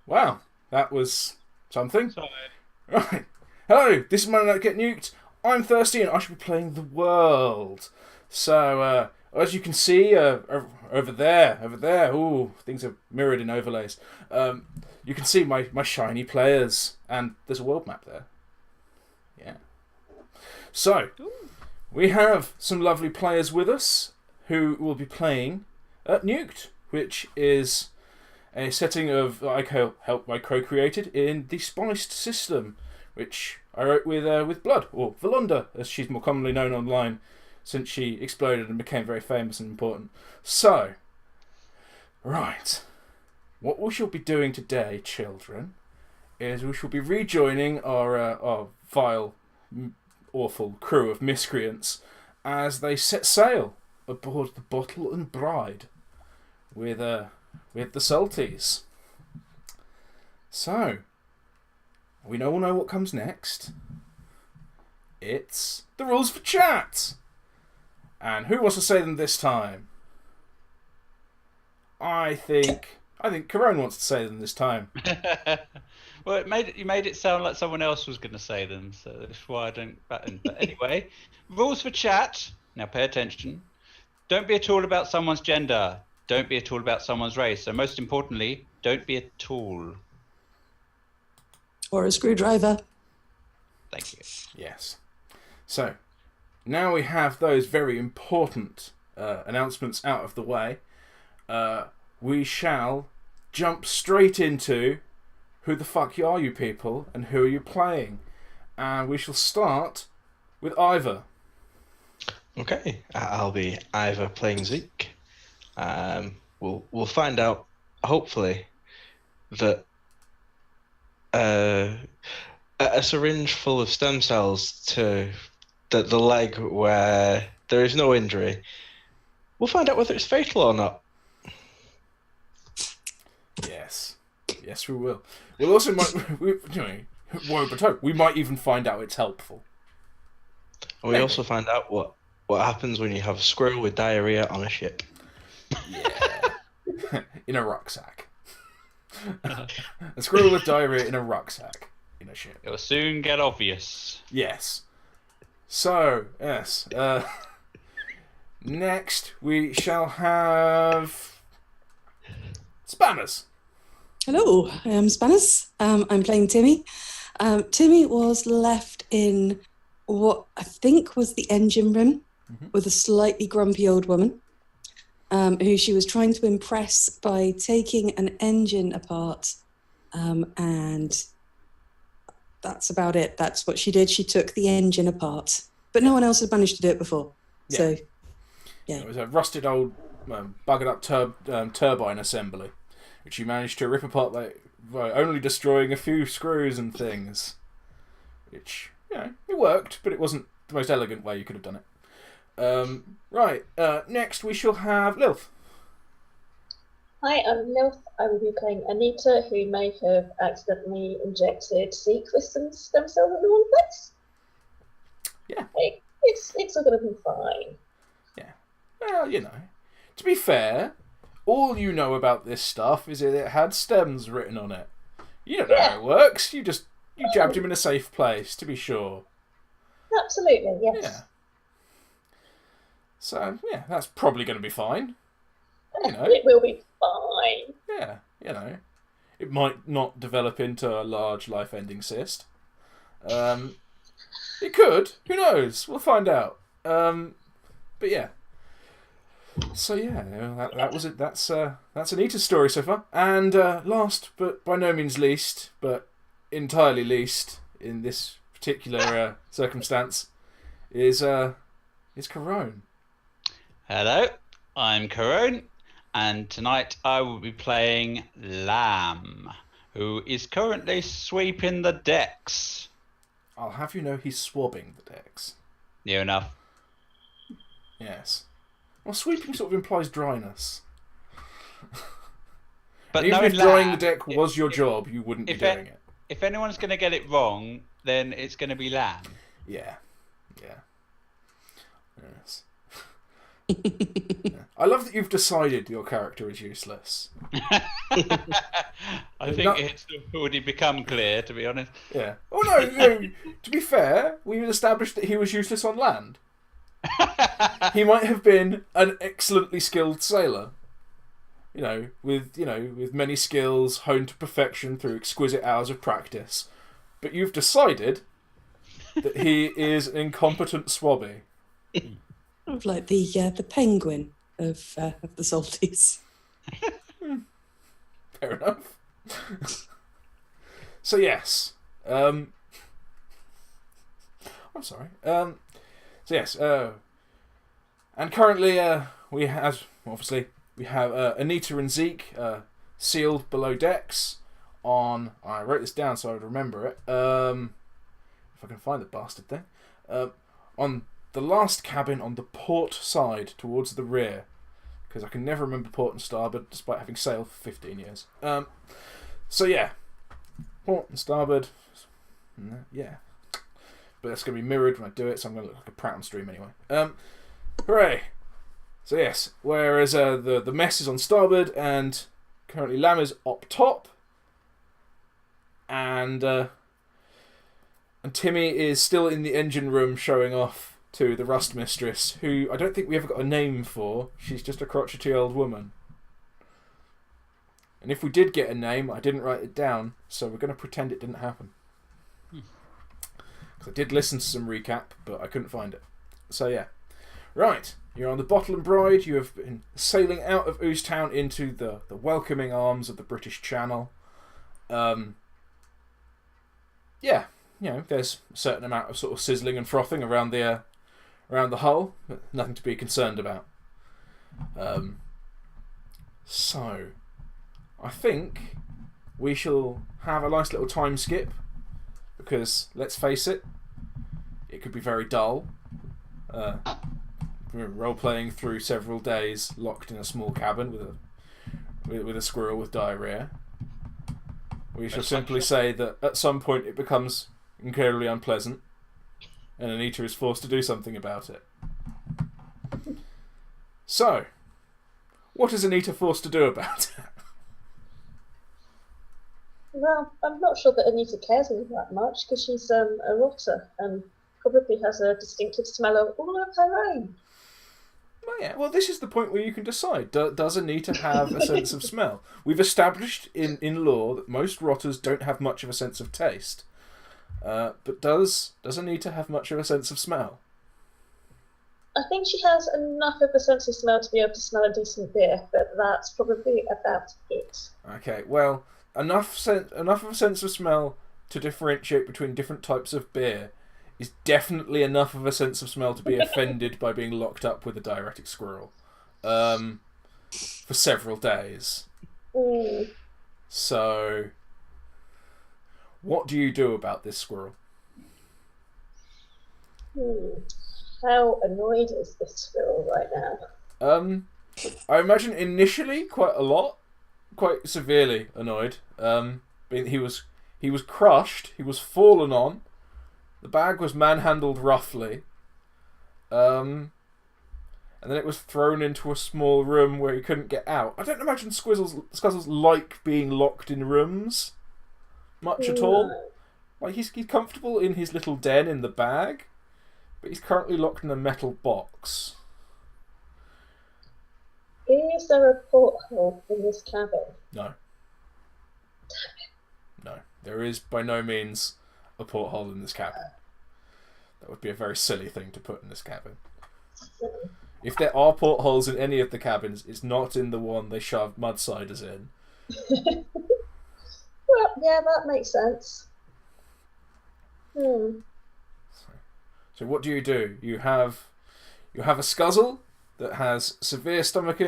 Wow, that was something. Sorry. Right. Hello, this is Monday Night Get Nuked. I'm thirsty and I should be playing the world. So, as you can see, over there, ooh, things are mirrored in overlays. You can see my shiny players, and there's a world map there. Yeah. So, we have some lovely players with us who will be playing at Nuked, which is a setting of I co-created in the Spiced system, which I wrote with Blood, or Volunda, as she's more commonly known online, since she exploded and became very famous and important. So, right, what we shall be doing today, children, is we shall be rejoining our vile, awful crew of miscreants as they set sail aboard the Bottle and Bride with the Salties. So, we all know what comes next. It's the rules for chat. And who wants to say them this time? I think Kerone wants to say them this time. Well, you made it sound like someone else was going to say them, so that's why I don't batten. But anyway, rules for chat. Now pay attention. Don't be at all about someone's gender. Don't be at all about someone's race. So most importantly, don't be a tool. Or a screwdriver. Thank you. Yes. So, now we have those very important announcements out of the way, we shall jump straight into who the fuck are you people and who are you playing. And we shall start with Eivor. Okay, I'll be Eivor playing Zeke. We'll find out, hopefully, that a syringe full of stem cells to the leg where there is no injury. We'll find out whether it's fatal or not. Yes, we will. We'll also we might even find out it's helpful. And we also find out what happens when you have a squirrel with diarrhea on a ship. Yeah. In a rucksack. A squirrel with diarrhea in a rucksack. In a ship. It will soon get obvious. Yes. So, yes. Next, we shall have Spammers. Hello, I am Spanners. I'm playing Timi. Timi was left in what I think was the engine room with a slightly grumpy old woman who she was trying to impress by taking an engine apart. And that's about it. That's what she did. She took the engine apart. But no one else had managed to do it before. Yeah. So, yeah. It was a rusted old, buggered up turbine assembly, which she managed to rip apart by only destroying a few screws and things. Which, it worked, but it wasn't the most elegant way you could have done it. Right, next we shall have Lilth. Hi, I'm Lilth. I will be playing Anita, who may have accidentally injected Zeke with some stem cells in the wrong place. Yeah. It's all going to be fine. Yeah. Well, to be fair, all you know about this stuff is that it had stems written on it. You don't know how it works. You jabbed him in a safe place, to be sure. Absolutely, yes. Yeah. So, that's probably going to be fine. It will be fine. Yeah, it might not develop into a large life-ending cyst. It could. Who knows? We'll find out. But yeah. So that was it. That's Anita's story so far. And last, but by no means least, but entirely least in this particular circumstance, is Kerone. Hello, I'm Kerone, and tonight I will be playing Lamb, who is currently sweeping the decks. I'll have you know he's swabbing the decks. Near enough. Yes. Well, sweeping sort of implies dryness. But even if knowing drying the Lamb, deck was your job, you wouldn't be doing it. If anyone's going to get it wrong, then it's going to be Lamb. Yeah. Yes. I love that you've decided your character is useless. I think it's already become clear, to be honest. Yeah. Oh no, to be fair, we've established that he was useless on land. He might have been an excellently skilled sailor. With many skills honed to perfection through exquisite hours of practice. But you've decided that he is an incompetent swabby. Sort of like the penguin of the Salties. Fair enough. So yes, I'm sorry. So yes, and currently we have Anita and Zeke sealed below decks on. I wrote this down so I would remember it. If I can find the bastard thing, on the last cabin on the port side towards the rear, because I can never remember port and starboard despite having sailed for 15 years. So yeah, port and starboard, yeah. But that's going to be mirrored when I do it, so I'm going to look like a prat on stream anyway. Hooray! So yes, whereas the mess is on starboard, and currently Lam is up top, and Timi is still in the engine room showing off to the Rust Mistress, who I don't think we ever got a name for. She's just a crotchety old woman. And if we did get a name, I didn't write it down, so we're going to pretend it didn't happen. Because I did listen to some recap, but I couldn't find it. So yeah. Right, you're on the Bottle and Bride. You have been sailing out of Ooze Town into the welcoming arms of the British Channel. Yeah, there's a certain amount of sort of sizzling and frothing around the hull, but nothing to be concerned about. So, I think we shall have a nice little time skip, because let's face it, it could be very dull. We're role-playing through several days locked in a small cabin with a squirrel with diarrhea. We shall simply say that at some point it becomes incredibly unpleasant, and Anita is forced to do something about it. So, what is Anita forced to do about it? Well, I'm not sure that Anita cares all that much, because she's a rotter and probably has a distinctive smell of all of her own. Well, this is the point where you can decide. Does Anita have a sense of smell? We've established in lore that most rotters don't have much of a sense of taste. But does Anita have much of a sense of smell? I think she has enough of a sense of smell to be able to smell a decent beer, but that's probably about it. Okay, well, enough of a sense of smell to differentiate between different types of beer is definitely enough of a sense of smell to be offended by being locked up with a diuretic squirrel for several days. Mm. So, what do you do about this squirrel? How annoyed is this squirrel right now? I imagine initially quite a lot, quite severely annoyed. He was crushed, he was fallen on. The bag was manhandled roughly, and then it was thrown into a small room where he couldn't get out. I don't imagine Squezzles like being locked in rooms much at all. Like he's comfortable in his little den in the bag, but he's currently locked in a metal box. Is there a porthole in this cabin? No. No, there is by no means a porthole in this cabin. That would be a very silly thing to put in this cabin. If there are portholes in any of the cabins, it's not in the one they shoved mudsiders in. Well, yeah, that makes sense. So what do? You have a scuzzle that has severe stomach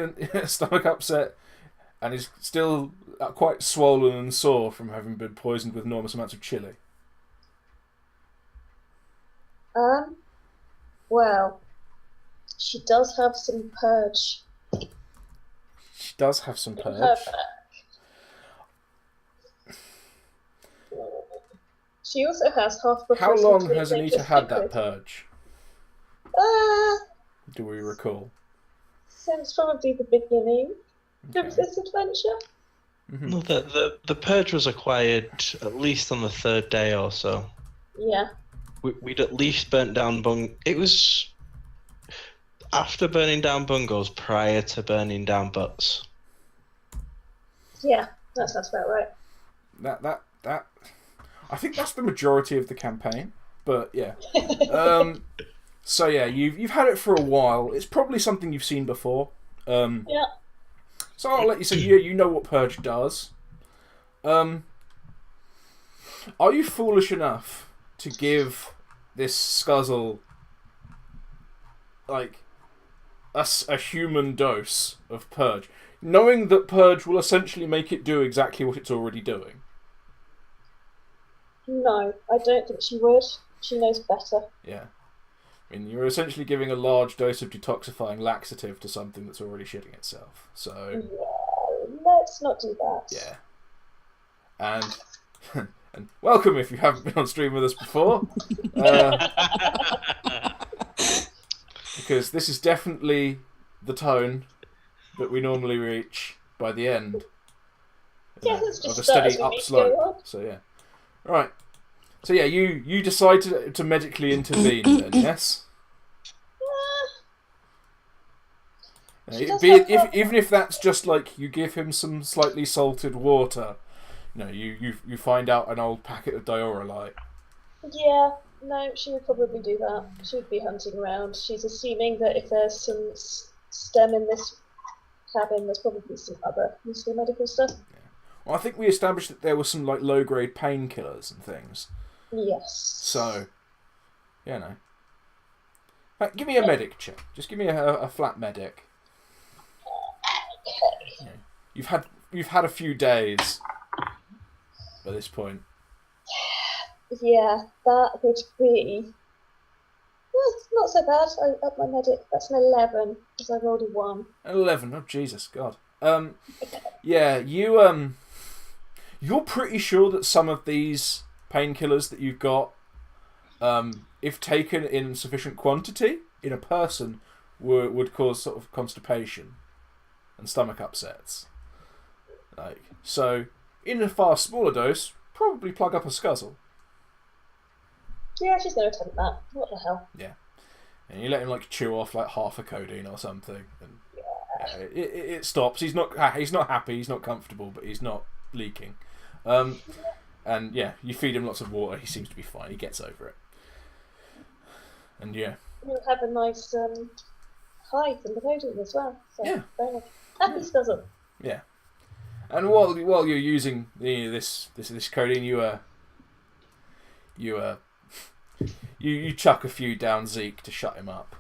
upset and is still quite swollen and sore from having been poisoned with enormous amounts of chili. Well, she does have some purge. She does have some in purge. her bag. She also has half the. How long has Anita had that purge? Do we recall? Since probably the beginning Okay. of this adventure. Mhm. No, the purge was acquired at least on the third day or so. Yeah. We'd at least burnt down It was after burning down bungalows, prior to burning down butts. Yeah, that sounds about right. That. I think that's the majority of the campaign, but yeah. So yeah, you've had it for a while. It's probably something you've seen before. Yeah. So I'll let you say you know what purge does. Are you foolish enough to give this scuzzle like a human dose of purge, knowing that purge will essentially make it do exactly what it's already doing? No, I don't think she would. She knows better. Yeah. I mean, you're essentially giving a large dose of detoxifying laxative to something that's already shitting itself. So, Yeah, let's not do that. yeah. And and welcome if you haven't been on stream with us before. Because this is definitely the tone that we normally reach by the end Yeah, let's just of a start steady as we need to upslope. go on. So yeah. Right. So yeah, you decide to medically intervene then, yes? She does Be it, have even if that's just like you give him some slightly salted water, you find out an old packet of diorolite. Yeah, no, she would probably do that. She would be hunting around. She's assuming that if there's some stem in this cabin, there's probably some other useful medical stuff. Well, I think we established that there were some like low grade painkillers and things. Yes. So, give me a medic check. Just give me a flat medic. Okay. You've had a few days at this point. Yeah, that would be. Well, it's not so bad. I up my medic. That's an 11 because I rolled a 1. 11. Oh Jesus, God. Yeah, you're pretty sure that some of these painkillers that you've got, if taken in sufficient quantity in a person, would cause sort of constipation and stomach upsets. So, in a far smaller dose, probably plug up a scuzzle. Yeah, she's going to attempt that. What the hell? Yeah. And you let him chew off half a codeine or something, and it stops. He's not happy. He's not comfortable, but he's not leaking. And yeah, you feed him lots of water. He seems to be fine. He gets over it. And yeah, We'll have a nice high from the codeine as well. So Yeah. very much happy scuzzle. yeah. And while you're using this codeine, you chuck a few down Zeke to shut him up,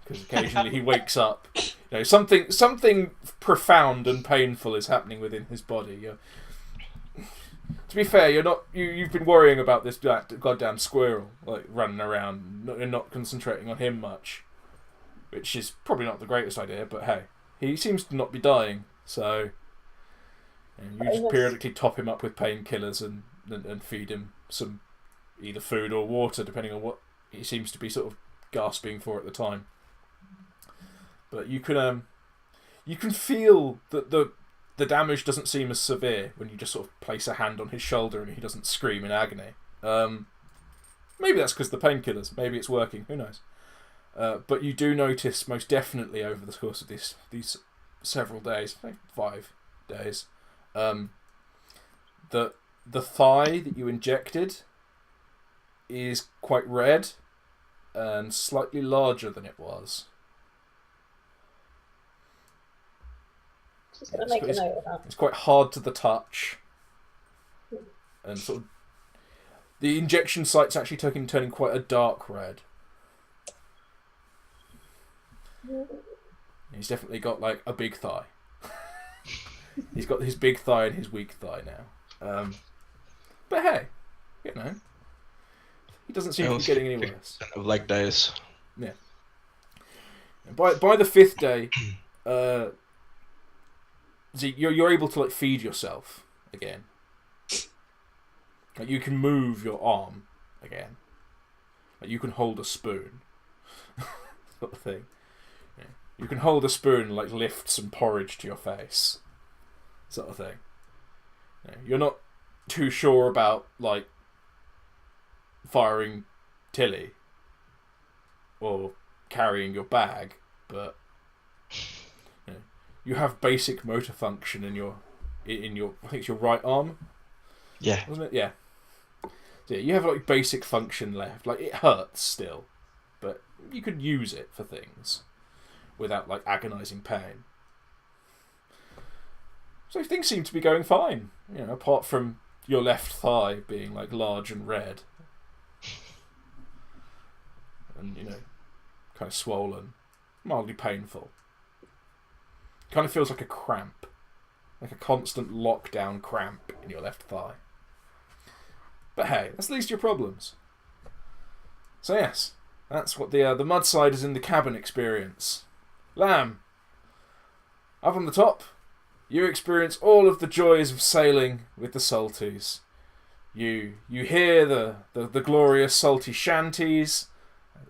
because occasionally he wakes up. Something profound and painful is happening within his body. To be fair, you've been worrying about this goddamn squirrel running around and not concentrating on him much, which is probably not the greatest idea. But hey, he seems to not be dying, so you just periodically top him up with painkillers and feed him some either food or water, depending on what he seems to be sort of gasping for at the time. But you can feel that the damage doesn't seem as severe when you just sort of place a hand on his shoulder and he doesn't scream in agony. Maybe that's because the painkillers. Maybe it's working. Who knows? But you do notice most definitely over the course of these several days, 5 days, that the thigh that you injected is quite red and slightly larger than it was. Just going to make a note of that. It's quite hard to the touch, and sort of the injection site's actually turning quite a dark red. He's definitely got a big thigh. He's got his big thigh and his weak thigh now. But hey, he doesn't seem to be getting any worse. Of leg days. Yeah. And by the 5th day, Zeke, you're able to feed yourself again. You can move your arm again. You can hold a spoon, sort of thing. Yeah. You can hold a spoon and like lift some porridge to your face, sort of thing. You're not too sure about like firing Tilly or carrying your bag, but you have basic motor function in your I think it's your right arm. Yeah. Wasn't it? Yeah. So yeah, you have like basic function left. Like it hurts still, but you could use it for things without like agonising pain. So things seem to be going fine, apart from your left thigh being like large and red. And, kind of swollen, mildly painful. Kind of feels like a cramp. Like a constant lockdown cramp in your left thigh. But hey, that's at least your problems. So yes, that's what the mudsiders in the cabin experience. Lamb, up on the top, you experience all of the joys of sailing with the Salties. You hear the glorious salty shanties.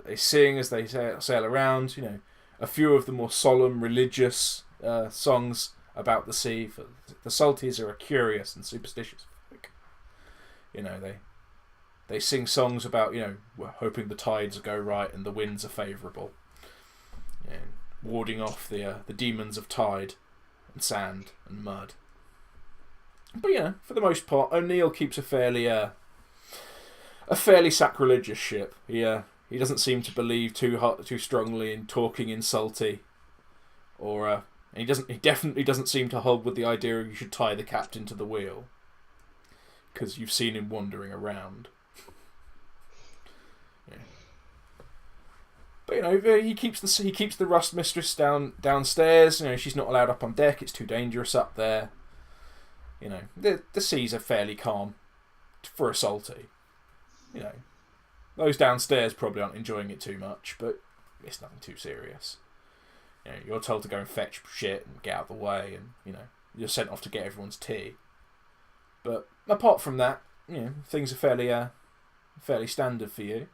They sing as they sail around. A few of the more solemn religious songs about the sea. For the Salties are a curious and superstitious folk. They sing songs about we're hoping the tides go right and the winds are favourable. Warding off the demons of tide and sand and mud. But for the most part, O'Neill keeps a fairly sacrilegious ship. He doesn't seem to believe too strongly in talking in salty, and he definitely doesn't seem to hold with the idea you should tie the captain to the wheel, because you've seen him wandering around. But he keeps the rust mistress downstairs. She's not allowed up on deck. It's too dangerous up there. The seas are fairly calm for a salty. Those downstairs probably aren't enjoying it too much, but it's nothing too serious. You're told to go and fetch shit and get out of the way, and you're sent off to get everyone's tea. But apart from that, things are fairly standard for you.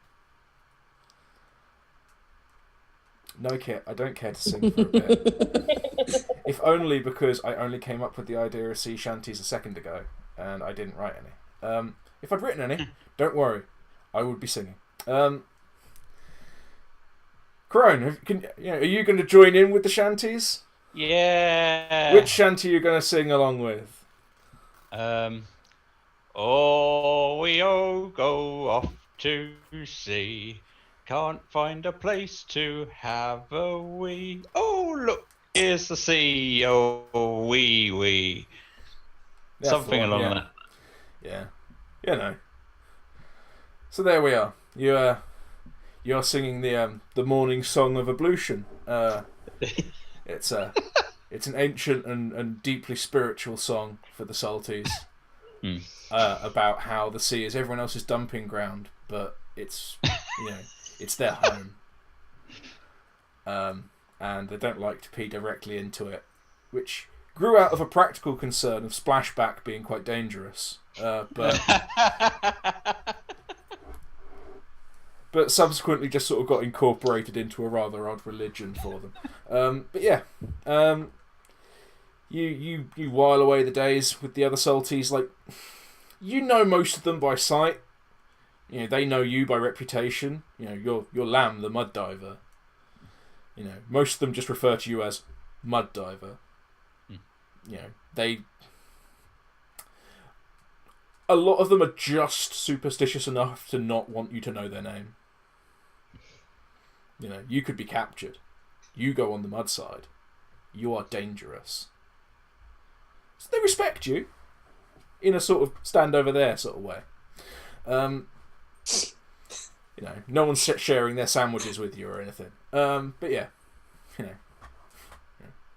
No, I don't care to sing for a bit. If only because I only came up with the idea of sea shanties a second ago, and I didn't write any. If I'd written any, don't worry, I would be singing. Kerone, are you going to join in with the shanties? Yeah. Which shanty are you going to sing along with? Oh, we all go off to sea. Can't find a place to have a wee. Oh, look, here's the sea. Oh, wee. That's Something the one, along that. Yeah. So there we are. You're singing the morning song of ablution. It's an ancient and deeply spiritual song for the Salties. About how the sea is everyone else's dumping ground, but it's it's their home. And they don't like to pee directly into it, which grew out of a practical concern of splashback being quite dangerous. But subsequently just sort of got incorporated into a rather odd religion for them. You while away the days with the other Salties. Like, most of them by sight. They know you by reputation. You're Lamb, the mud diver. Most of them just refer to you as mud diver. A lot of them are just superstitious enough to not want you to know their name. You could be captured. You go on the mud side. You are dangerous. So they respect you in a sort of stand over there sort of way. No one's sharing their sandwiches with you or anything. But yeah,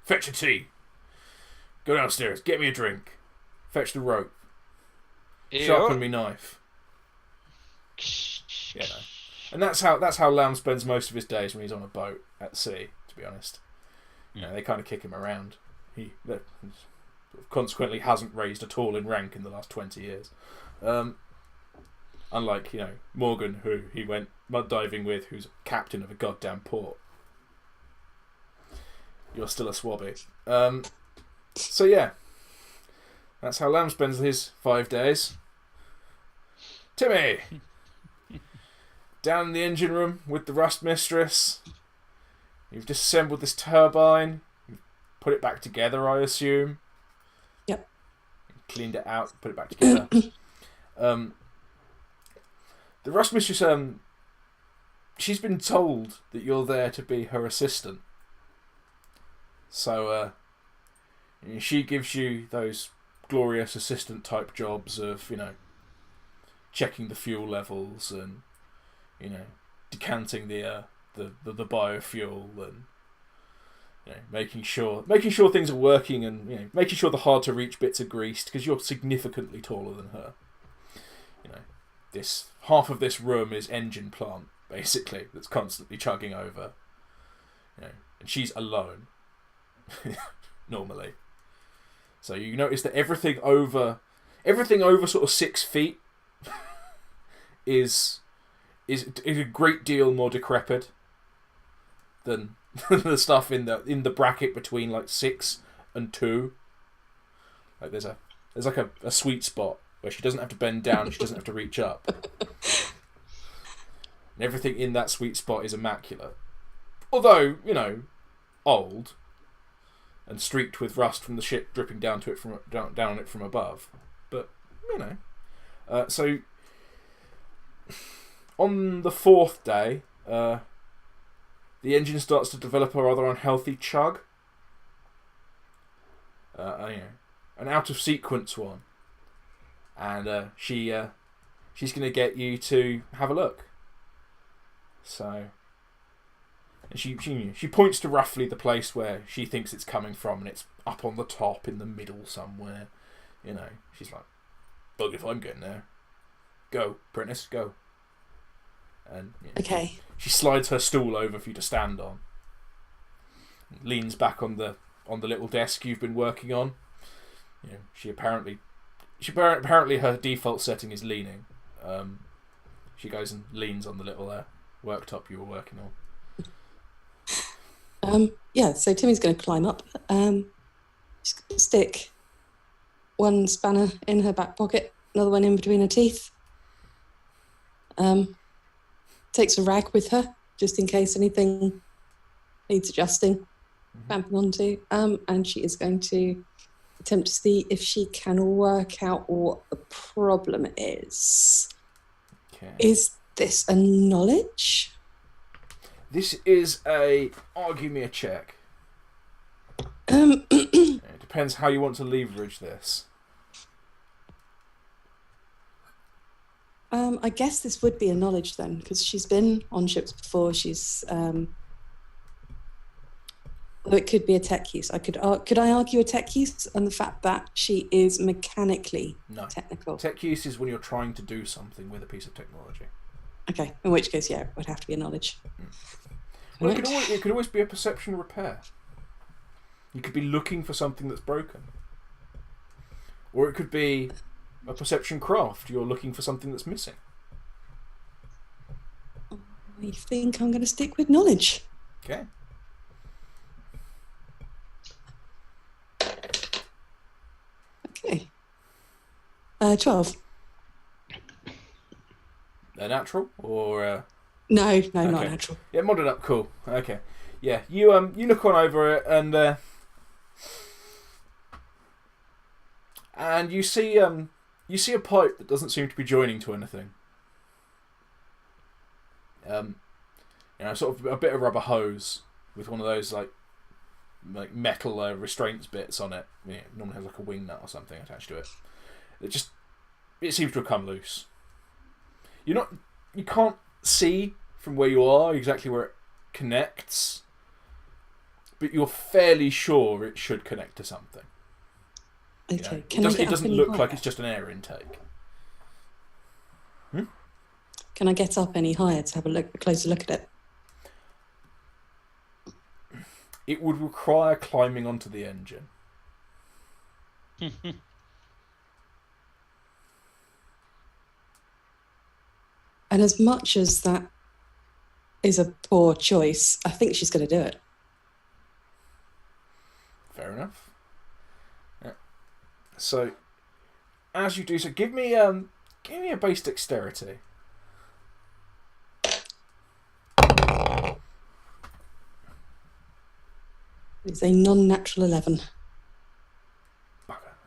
fetch a tea. Go downstairs. Get me a drink. Fetch the rope. Sharpen me knife. And that's how Lamb spends most of his days when he's on a boat at sea. To be honest, they kind of kick him around. He consequently hasn't raised at all in rank in the last 20 years. Unlike Morgan, who he went mud diving with, who's captain of a goddamn port. you're still a swabby. So yeah, that's how Lamb spends his 5 days. Timi, down in the engine room with the rust mistress. You've disassembled this turbine. You've put it back together, I assume. Yep. Cleaned it out, put it back together. The rust mistress, she's been told that you're there to be her assistant. So, she gives you those glorious assistant type jobs of, checking the fuel levels and, decanting the biofuel and, making sure things are working and, making sure the hard to reach bits are greased because you're significantly taller than her. This half of this room is engine plant basically that's constantly chugging over. And she's alone normally. So you notice that everything over sort of 6 feet is a great deal more decrepit than the stuff in the bracket between like 6 and 2. Like there's like a sweet spot where she doesn't have to bend down, she doesn't have to reach up. And everything in that sweet spot is immaculate. Although, old and streaked with rust from the shit dripping down on it from above. But, so on the 4th day, the engine starts to develop a rather unhealthy chug. An out of sequence one. And she's going to get you to have a look. So, and she points to roughly the place where she thinks it's coming from, and it's up on the top in the middle somewhere. She's like, "Bug if I'm getting there. Go, apprentice, go." And Okay. she slides her stool over for you to stand on. Leans back on the little desk you've been working on. She apparently her default setting is leaning. She goes and leans on the little worktop you were working on. So Timmy's going to climb up. She's going to stick one spanner in her back pocket, another one in between her teeth. Takes a rag with her, just in case anything needs adjusting, vamping onto. And she is going to attempt to see if she can work out what the problem is. Okay. Is this a knowledge? This is give me a check. It depends how you want to leverage this. I guess this would be a knowledge then, because she's been on ships before. She's it could be a tech use. Could I argue a tech use on the fact that she is mechanically technical? Tech use is when you're trying to do something with a piece of technology. Okay, in which case, yeah, it would have to be a knowledge. Well, it could always be a perception repair. You could be looking for something that's broken. Or it could be a perception craft. You're looking for something that's missing. I think I'm going to stick with knowledge. Okay. Okay. 12. A natural or No, okay. Not natural. Yeah, modded up, cool. Okay. Yeah, you look on over it and you see a pipe that doesn't seem to be joining to anything. Sort of a bit of rubber hose with one of those like metal restraints bits on it. It normally has like a wing nut or something attached to it. It seems to have come loose. You can't see from where you are exactly where it connects, but you're fairly sure it should connect to something. Okay. It doesn't look like it's just an air intake. Can I get up any higher to have a closer look at it? It would require climbing onto the engine. And as much as that is a poor choice, I think she's going to do it. Fair enough. Yeah. So, as you do so, give me a base dexterity. It's a non-natural 11.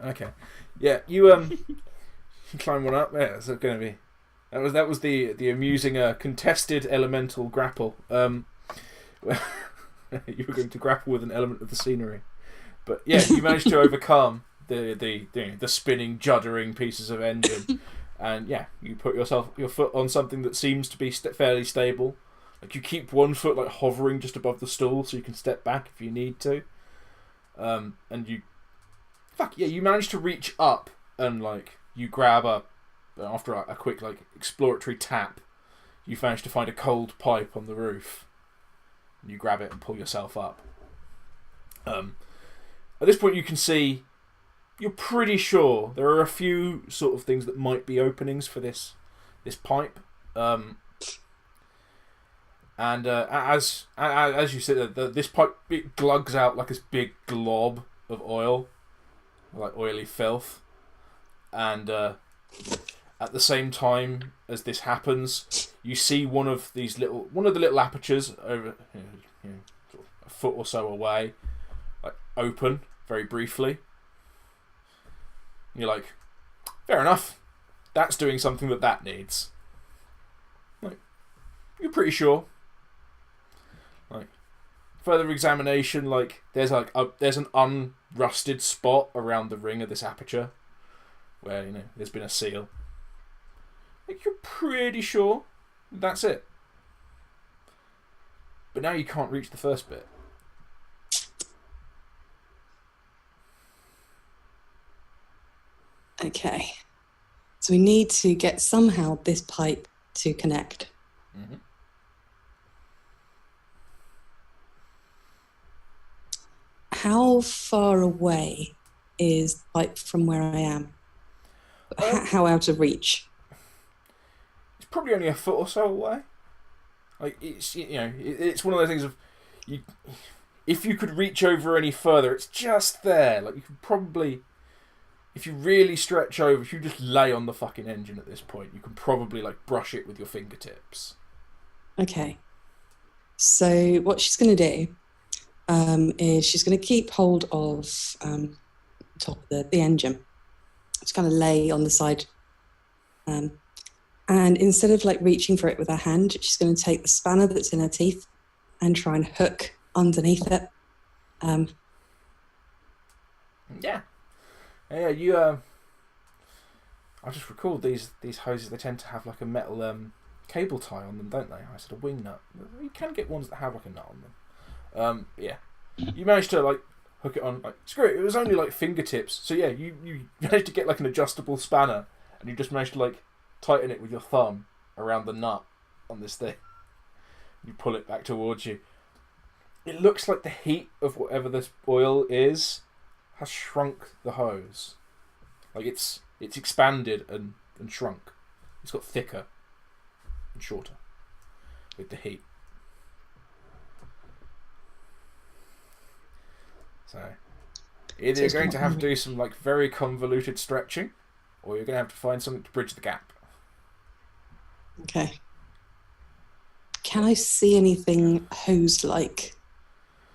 Okay. Yeah, you climb one up. Yeah, it's going to be. That was the amusing contested elemental grapple. You were going to grapple with an element of the scenery, but yeah, you managed to overcome the spinning, juddering pieces of engine, and yeah, you put your foot on something that seems to be fairly stable. Like you keep one foot like hovering just above the stool, so you can step back if you need to. And you manage to reach up and like you grab after a quick like exploratory tap, you manage to find a cold pipe on the roof. And you grab it and pull yourself up. At this point, you can see. You're pretty sure there are a few sort of things that might be openings for this pipe. And as you said, this pipe it glugs out like this big glob of oil, like oily filth, and at the same time as this happens, you see one of the little apertures over sort of a foot or so away, like open very briefly. You're like, fair enough. That's doing something that needs. Like, you're pretty sure. Like, further examination, like there's an unrusted spot around the ring of this aperture, where there's been a seal. Like you're pretty sure that's it. But now you can't reach the first bit. Okay. So we need to get somehow this pipe to connect. Mm-hmm. How far away is the pipe from where I am? How out of reach? It's probably only a foot or so away. Like it's it's one of those things of if you could reach over any further, it's just there. Like you could probably, if you really stretch over, if you just lay on the fucking engine at this point, you can probably like brush it with your fingertips. Okay. So what she's going to do is she's going to keep hold of top of the engine. Just kind of lay on the side. And instead of like reaching for it with her hand, she's going to take the spanner that's in her teeth and try and hook underneath it. Yeah, you. I just recalled these hoses. They tend to have like a metal cable tie on them, don't they? I said a wing nut. You can get ones that have like a nut on them. Yeah, you managed to like hook it on. Like screw it. It was only like fingertips. So yeah, you managed to get like an adjustable spanner, and you just managed to like tighten it with your thumb around the nut on this thing. You pull it back towards you. It looks like the heat of whatever this oil is has shrunk the hose. Like it's expanded and shrunk. It's got thicker and shorter with the heat. So either you're going to have to do some like very convoluted stretching, or you're going to have to find something to bridge the gap. Okay. Can I see anything hose-like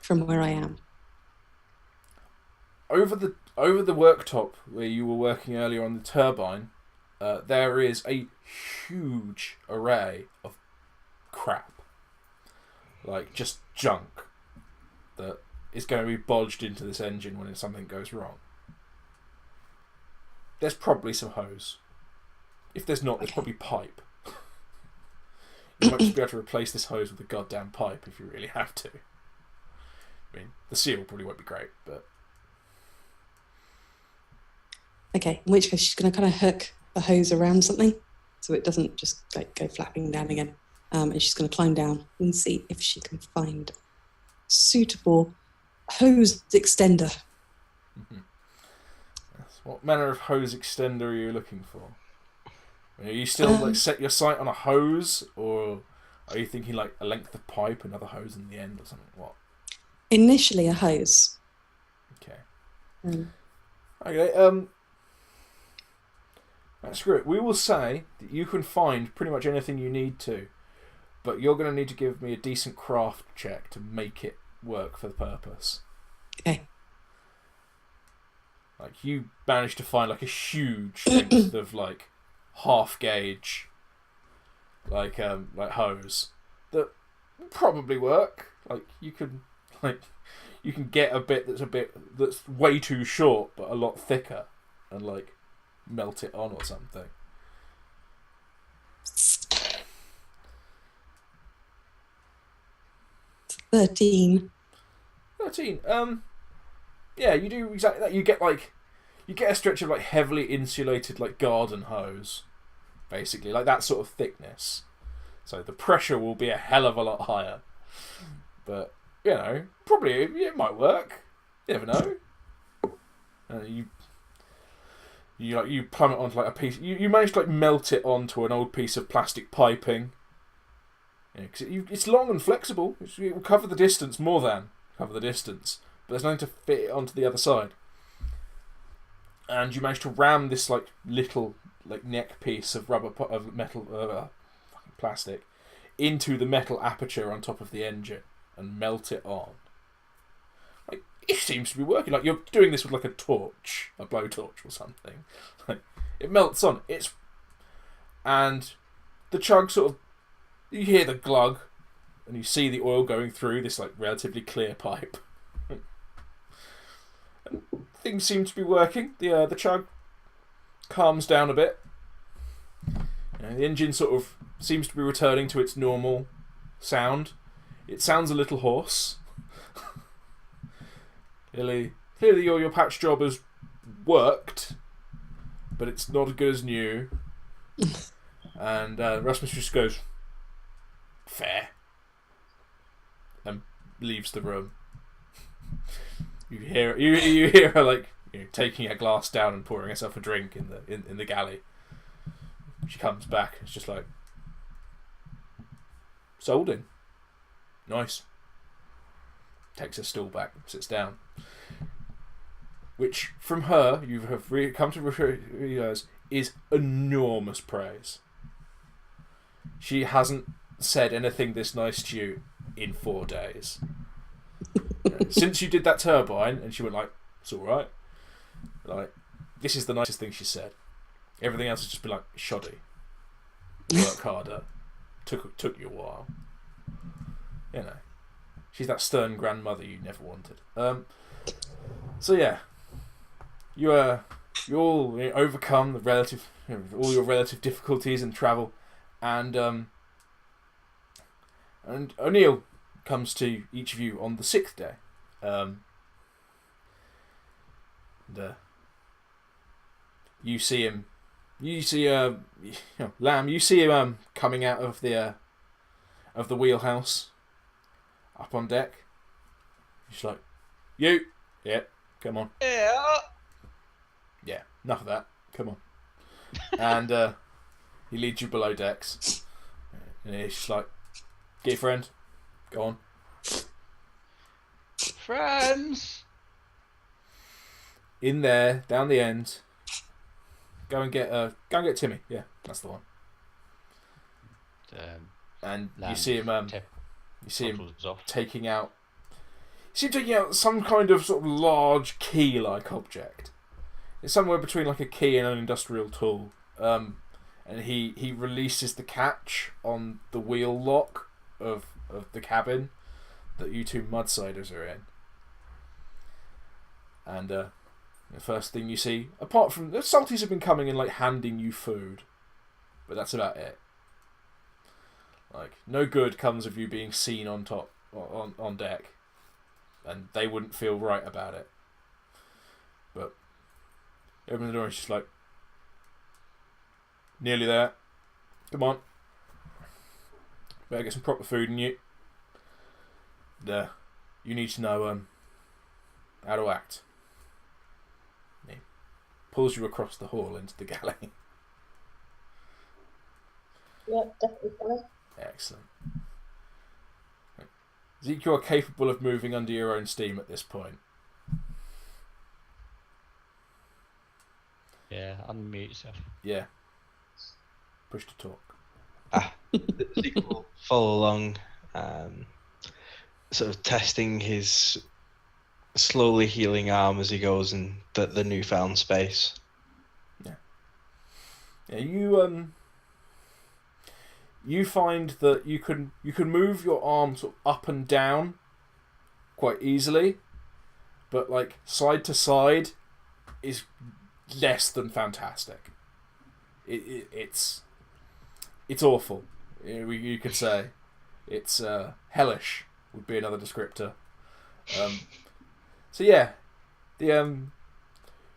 from where I am? Over the worktop where you were working earlier on the turbine, there is a huge array of crap, like just junk that is going to be bodged into this engine when something goes wrong. There's probably some hose. If there's not, there's probably pipe. You might just be able to replace this hose with a goddamn pipe if you really have to. I mean, the seal probably won't be great, but... Okay, in which case she's going to kind of hook the hose around something so it doesn't just like go flapping down again. And she's going to climb down and see if she can find a suitable hose extender. Mm-hmm. Yes. What manner of hose extender are you looking for? Are you still like set your sight on a hose, or are you thinking like a length of pipe, another hose in the end, or something? What? Initially a hose. Okay. Mm. Okay. Screw it. We will say that you can find pretty much anything you need to, but you're going to need to give me a decent craft check to make it work for the purpose. Okay. Like, you managed to find like a huge length of like half gauge, like hose that will probably work. Like, you can get a bit that's way too short but a lot thicker, and like melt it on or something. 13. 13. Yeah, you do exactly that. You get a stretch of like heavily insulated like garden hose, basically, like that sort of thickness. So the pressure will be a hell of a lot higher. But probably it might work. You never know. You plumb it onto like a piece. You manage to like melt it onto an old piece of plastic piping. Because it's long and flexible. It will cover the distance more than cover the distance. But there's nothing to fit it onto the other side. And you manage to ram this like little like neck piece of metal plastic into the metal aperture on top of the engine and melt it on. Like, it seems to be working. Like, you're doing this with like a blowtorch or something. Like, it melts on. And the chug sort of, you hear the glug, and you see the oil going through this like relatively clear pipe. And things seem to be working. The chug calms down a bit. The engine sort of seems to be returning to its normal sound. It sounds a little hoarse. Clearly your patch job has worked, but it's not as good as new. And Rasmus just goes, fair, and leaves the room. You hear her like taking a glass down and pouring herself a drink in the galley. She comes back. It's just like, solding. Nice. Takes her stool back, sits down. Which, from her, you have come to realise is enormous praise. She hasn't said anything this nice to you in 4 days. Since you did that turbine, and she went like, it's alright. Like, this is the nicest thing she said. Everything else has just been like, shoddy. Work harder. Took you a while. She's that stern grandmother you never wanted. So yeah, you all overcome the relative, all your relative difficulties in travel, and O'Neill comes to each of you on the 6th day. You see him. You see Lamb. You see him coming out of the wheelhouse, up on deck. He's like, "You, yeah, come on, Yeah. yeah, enough of that, come on." And he leads you below decks, and he's just like, "Get your friend, go on." Friends. In there, down the end. Go and get Timi. Yeah, that's the one. And you see him. Taking out. You see him taking out some kind of sort of large key-like object. It's somewhere between like a key and an industrial tool. And he releases the catch on the wheel lock of the cabin that you two mudsiders are in. And the first thing you see, apart from the Salties have been coming and like handing you food, but that's about it. Like, no good comes of you being seen on top on deck, and they wouldn't feel right about it. But open the door and she's like, "Nearly there. Come on. Better get some proper food in you. You need to know how to act." He pulls you across the hall into the galley. Yeah, definitely funny. Excellent. Zeke, you are capable of moving under your own steam at this point. Yeah, unmute yourself. Yeah. Push to talk. Zeke will follow along, sort of testing his slowly healing arm as he goes in the newfound space. Yeah, you find that you can move your arm sort of up and down quite easily, but like side to side is less than fantastic. It's awful. You could say it's hellish would be another descriptor. So yeah, the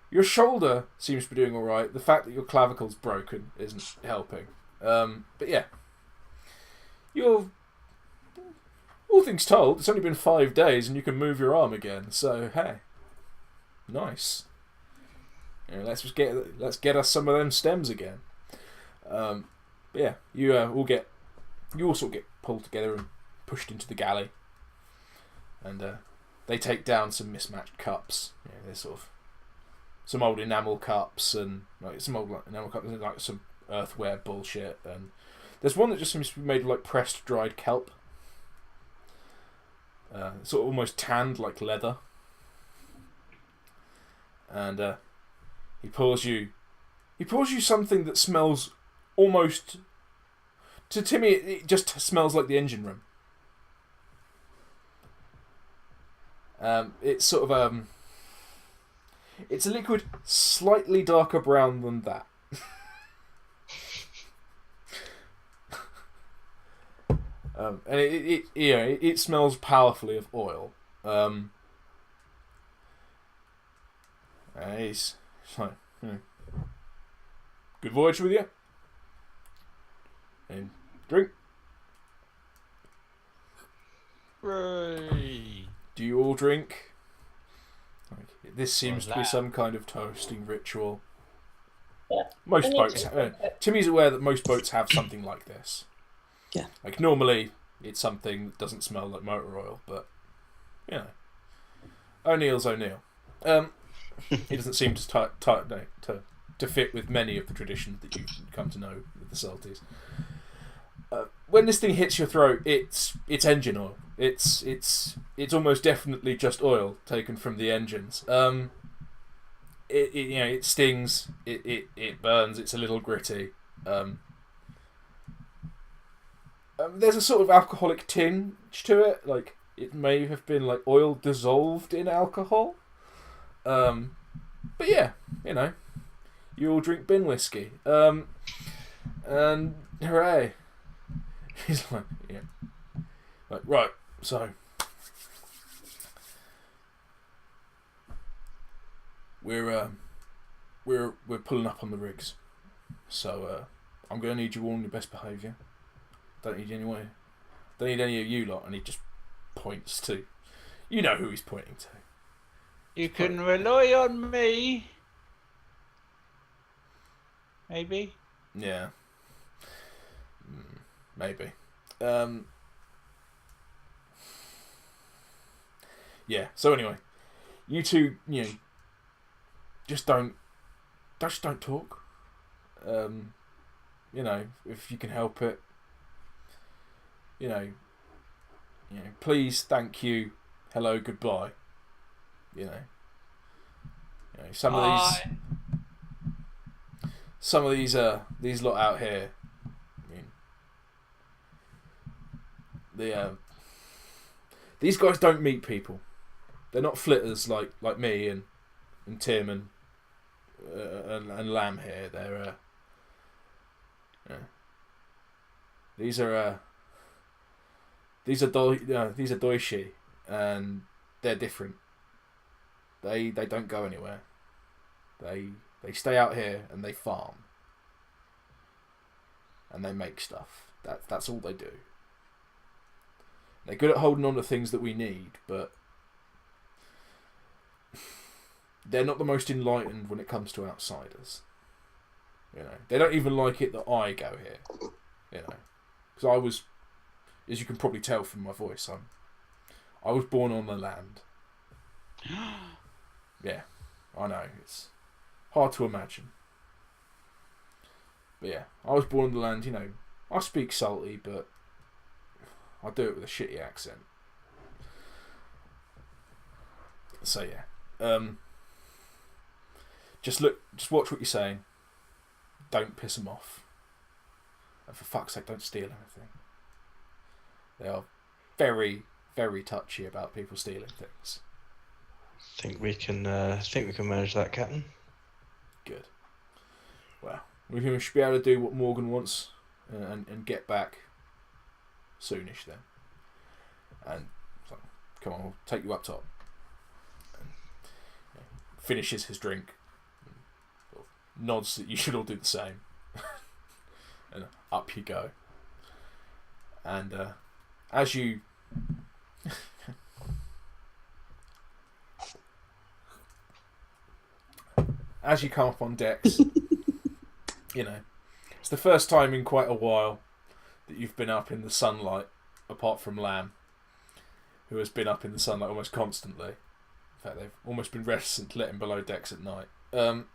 your shoulder seems to be doing all right. The fact that your clavicle's broken isn't helping. But yeah, you're all things told. It's only been 5 days, and you can move your arm again. So hey, nice. Let's get us some of them stems again. But yeah, you all sort of get pulled together and pushed into the galley, and they take down some mismatched cups. They're sort of some old enamel cups and like some old enamel cups and like some earthware bullshit. And there's one that just seems to be made of like pressed dried kelp, sort of almost tanned like leather. And he pours you something that smells almost. To Timi, it just smells like the engine room. It's sort of it's a liquid slightly darker brown than that. And it smells powerfully of oil. And he's like, good voyage with you. And drink. Hooray! Do you all drink? This seems to be that? some kind of toasting ritual. Yeah. Most I need boats. to drink it. Timmy's aware that most boats have something like this. Yeah. Like normally, it's something that doesn't smell like motor oil, but O'Neill's O'Neill. He doesn't seem to fit with many of the traditions that you've come to know with the Salties. When this thing hits your throat, it's engine oil. It's almost definitely just oil taken from the engines. It stings. It burns. It's a little gritty. There's a sort of alcoholic tinge to it. Like it may have been like oil dissolved in alcohol. But yeah, you all drink bin whiskey. And hooray. He's like, yeah. Like, right, so we're pulling up on the rigs. So I'm gonna need you all on your best behaviour. Don't need any of you lot, and he just points to, you know who he's pointing to. You can rely on me. Maybe. Yeah. Maybe. Yeah. So anyway, you two, just don't talk. If you can help it. Please, thank you, hello, goodbye. Some of these lot out here. These guys don't meet people. They're not flitters like me and Tim and Lamb here. They're these are Doishi, and they're different. They don't go anywhere. They stay out here and they farm. And they make stuff. That's all they do. They're good at holding on to things that we need, but they're not the most enlightened when it comes to outsiders. They don't even like it that I go here. Because I was, as you can probably tell from my voice, I was born on the land. Yeah, I know, it's hard to imagine. But yeah, I was born in the land, I speak salty, but I do it with a shitty accent. So yeah. Just watch what you're saying. Don't piss them off. And for fuck's sake, don't steal anything. They are very, very touchy about people stealing things. Think we can manage that, Captain. Good. Well, we should be able to do what Morgan wants and get back soonish then. And so, come on, we'll take you up top. And, finishes his drink. And sort of nods that you should all do the same. And up you go. And as you come up on decks, it's the first time in quite a while that you've been up in the sunlight, apart from Lamb, who has been up in the sunlight almost constantly. In fact, they've almost been reticent to let him below decks at night. And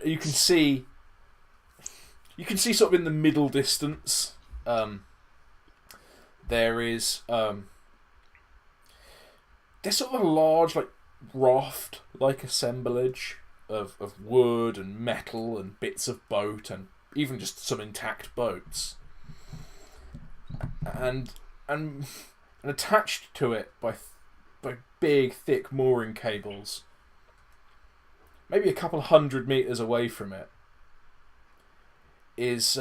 you can see sort of in the middle distance, there is there's sort of a large raft-like assemblage of wood and metal and bits of boat and even just some intact boats, and attached to it by big thick mooring cables, maybe a couple 100 meters away from it, is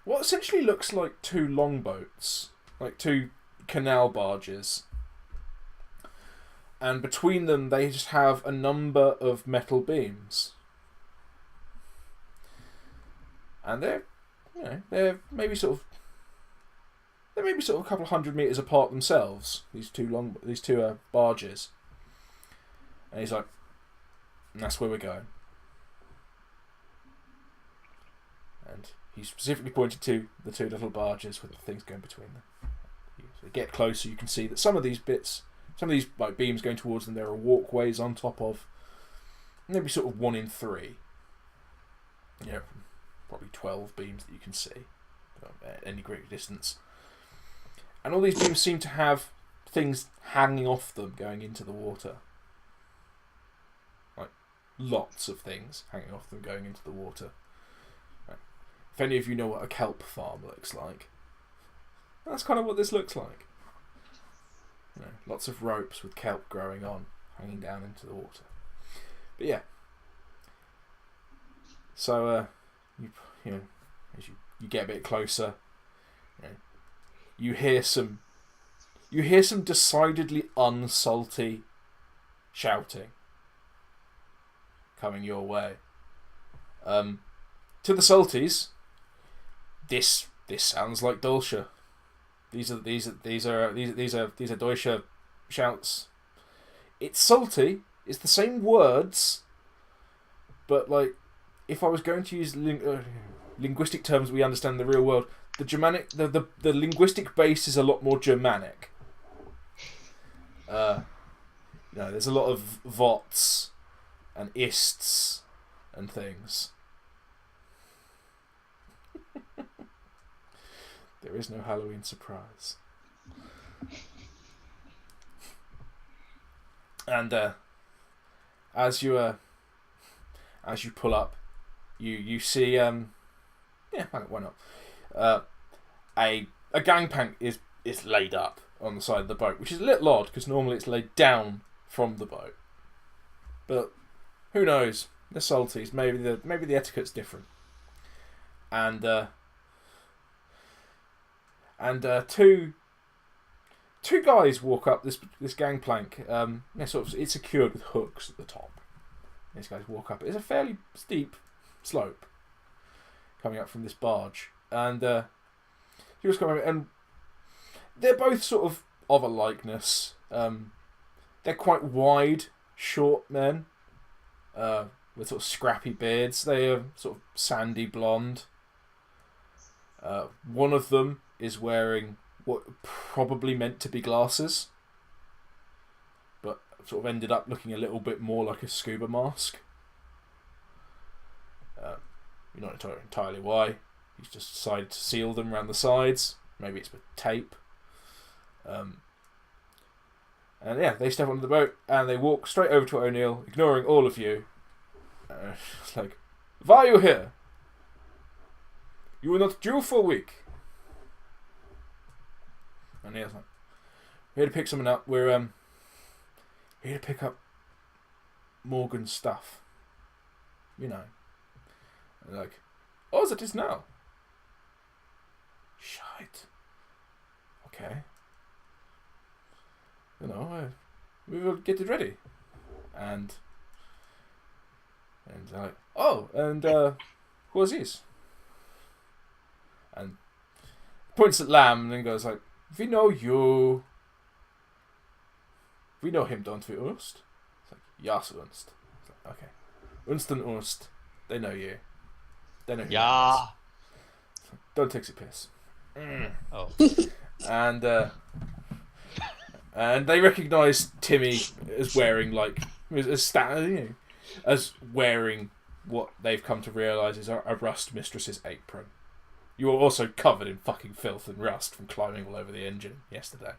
what essentially looks like two longboats, like two canal barges. And between them, they just have a number of metal beams. And they're maybe sort of a couple of 100 meters apart themselves. These two barges. And he's like, and that's where we're going. And he specifically pointed to the two little barges with the things going between them. So you get closer, you can see that some of these beams going towards them, there are walkways on top of, maybe sort of 1 in 3. Probably 12 beams that you can see at any great distance. And all these beams seem to have things hanging off them going into the water. Like, lots of things hanging off them going into the water. If any of you know what a kelp farm looks like, that's kind of what this looks like. Lots of ropes with kelp growing on, hanging down into the water. But yeah. So as you get a bit closer, you hear some decidedly unsalty shouting coming your way. To the Salties, this sounds like Dulcia. These are Deutsche shouts. It's salty. It's the same words, but if I was going to use linguistic terms we understand in the real world, the Germanic, the linguistic base is a lot more Germanic. There's a lot of vots and ists and things. There is no Halloween surprise. And as you pull up, you see why not? A gangplank is laid up on the side of the boat, which is a little odd because normally it's laid down from the boat. But who knows? They're Salties. Maybe the etiquette's different. And two guys walk up this gangplank. It's secured with hooks at the top. These guys walk up. It's a fairly steep slope coming up from this barge, and he was coming, and they're both sort of a likeness. They're quite wide, short men with sort of scrappy beards. They are sort of sandy blonde. One of them is wearing what probably meant to be glasses, but sort of ended up looking a little bit more like a scuba mask. You're not entirely why. He's just decided to seal them around the sides. Maybe it's with tape. And yeah, they step onto the boat and they walk straight over to O'Neill, ignoring all of you. It's like, why are you here? You were not due for a week. And Neil's like, we're here to pick someone up. We're here to pick up Morgan's stuff. You know. And they're like, oh, that is now. Shite. Okay. You know, we will get it ready. And they're like, oh, and who is this? And points at Lamb and then goes like, we know you. We know him, don't we, Ernst? It's like, yes, Ernst. It's like, okay. Ernst and Ernst, they know you. They know who you are. Like, don't take the piss. Oh. And they recognise Timi as wearing as wearing what they've come to realise is a rust mistress's apron. You are also covered in fucking filth and rust from climbing all over the engine yesterday.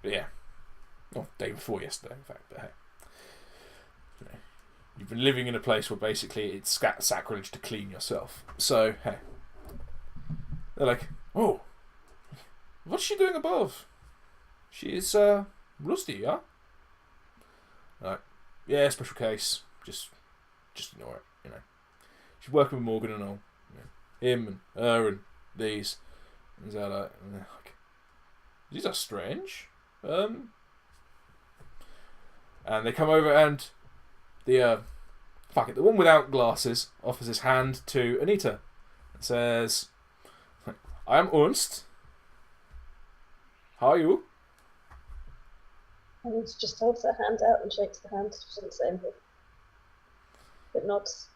But yeah. Well, day before yesterday, in fact, but hey. You know, you've been living in a place where basically it's sacrilege to clean yourself. So, hey. They're like, oh, what's she doing above? She is, rusty, yeah? Like, yeah, special case. Just ignore it, you know. She's working with Morgan and all. You know, him and her and these. And they're like, these are strange. And they come over and the one without glasses offers his hand to Anita. And says, I am Ernst. How are you? And just holds her hand out and shakes the hand. She doesn't say anything. But nods.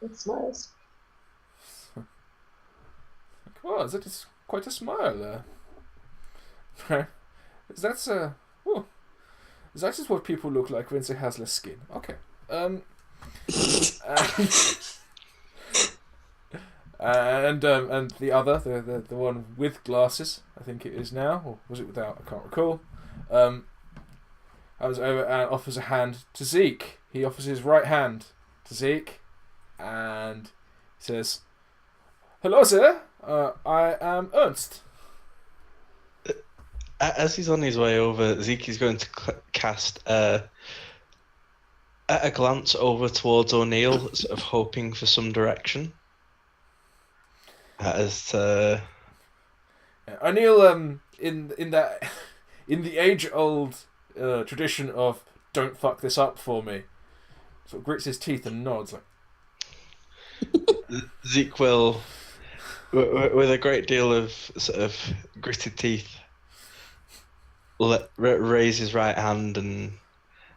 And smiles. Oh, that is quite a smile. That is what people look like when they have less skin. Okay. And the other, the one with glasses, I think it is now, or was it without? I can't recall. Comes over and offers a hand to Zeke. He offers his right hand to Zeke, and says, "Hello, sir. I am Ernst." As he's on his way over, Zeke is going to cast a glance over towards O'Neill, sort of hoping for some direction. O'Neill, in the age-old tradition of "don't fuck this up for me," sort of grits his teeth and nods like. Zeke will, with a great deal of sort of gritted teeth, raise his right hand and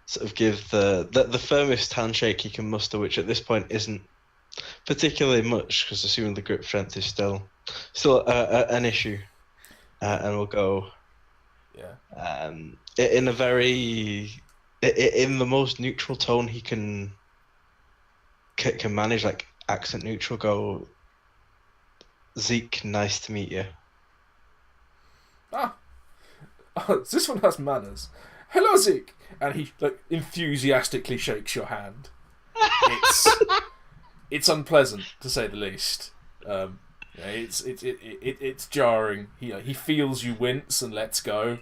sort of give the firmest handshake he can muster, which at this point isn't particularly much, because assuming the grip strength is still an issue, and we'll go in the most neutral tone he can manage, like accent neutral. Go, Zeke, nice to meet you. Oh, this one has manners. Hello, Zeke, and he enthusiastically shakes your hand. It's unpleasant to say the least. It's jarring. He feels you wince and lets go.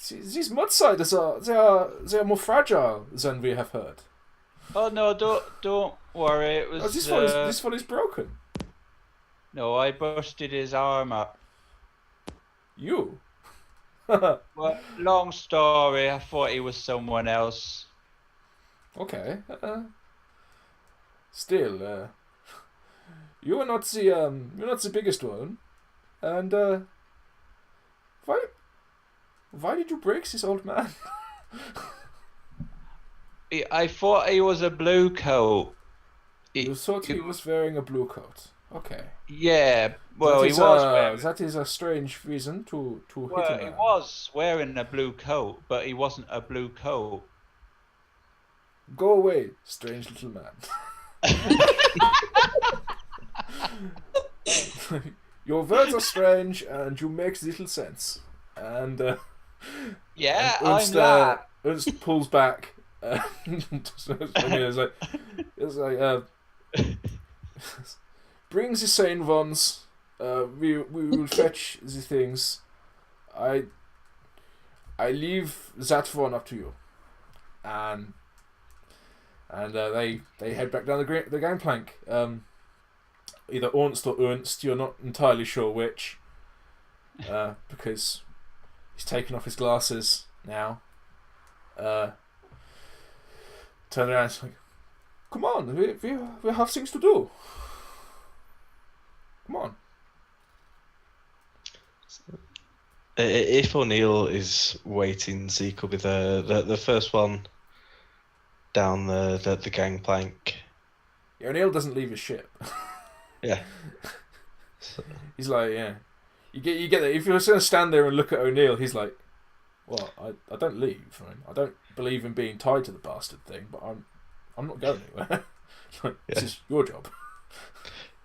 These mudsiders are more fragile than we have heard. Oh no! Don't worry. It was. This one is broken. No, I busted his arm up. You? Well, long story. I thought he was someone else. Okay. Still, you are not the biggest one, and why did you break this old man? I thought he was a blue coat. You thought he was wearing a blue coat. Okay. Yeah, well, he was wearing... That is a strange reason to hit him. Well, he was wearing a blue coat, but he wasn't a blue coat. Go away, strange little man. Your words are strange, and you make little sense. And Yeah, and I'm that. Ernst pulls back. It's like bring the sane ones. We will fetch the things. I leave that one up to you. And they head back down the gangplank. Either Ernst or Ernst, you're not entirely sure which, because he's taken off his glasses now. Turn around, it's like, come on, we have things to do. Come on. If O'Neill is waiting, Zeke will be the first one down the gangplank. Yeah, O'Neill doesn't leave his ship. Yeah. He's like, yeah. You get that. If you're going to stand there and look at O'Neill, he's like, well, I don't leave. I don't believe in being tied to the bastard thing, but I'm not going anywhere. Like, this is your job.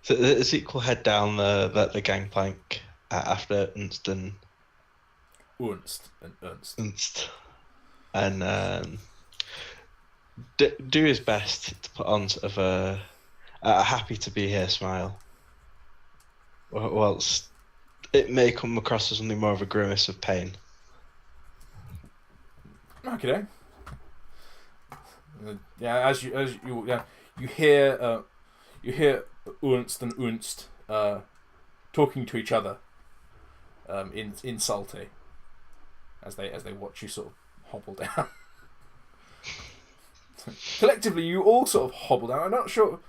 So Zeke will head down the gangplank after Ernst and Ernst, and do his best to put on sort of a happy to be here smile, whilst it may come across as something more of a grimace of pain. Okay. Yeah, as you hear Ernst and Ünst talking to each other in Salty as they watch you sort of hobble down. Collectively, you all sort of hobble down. I'm not sure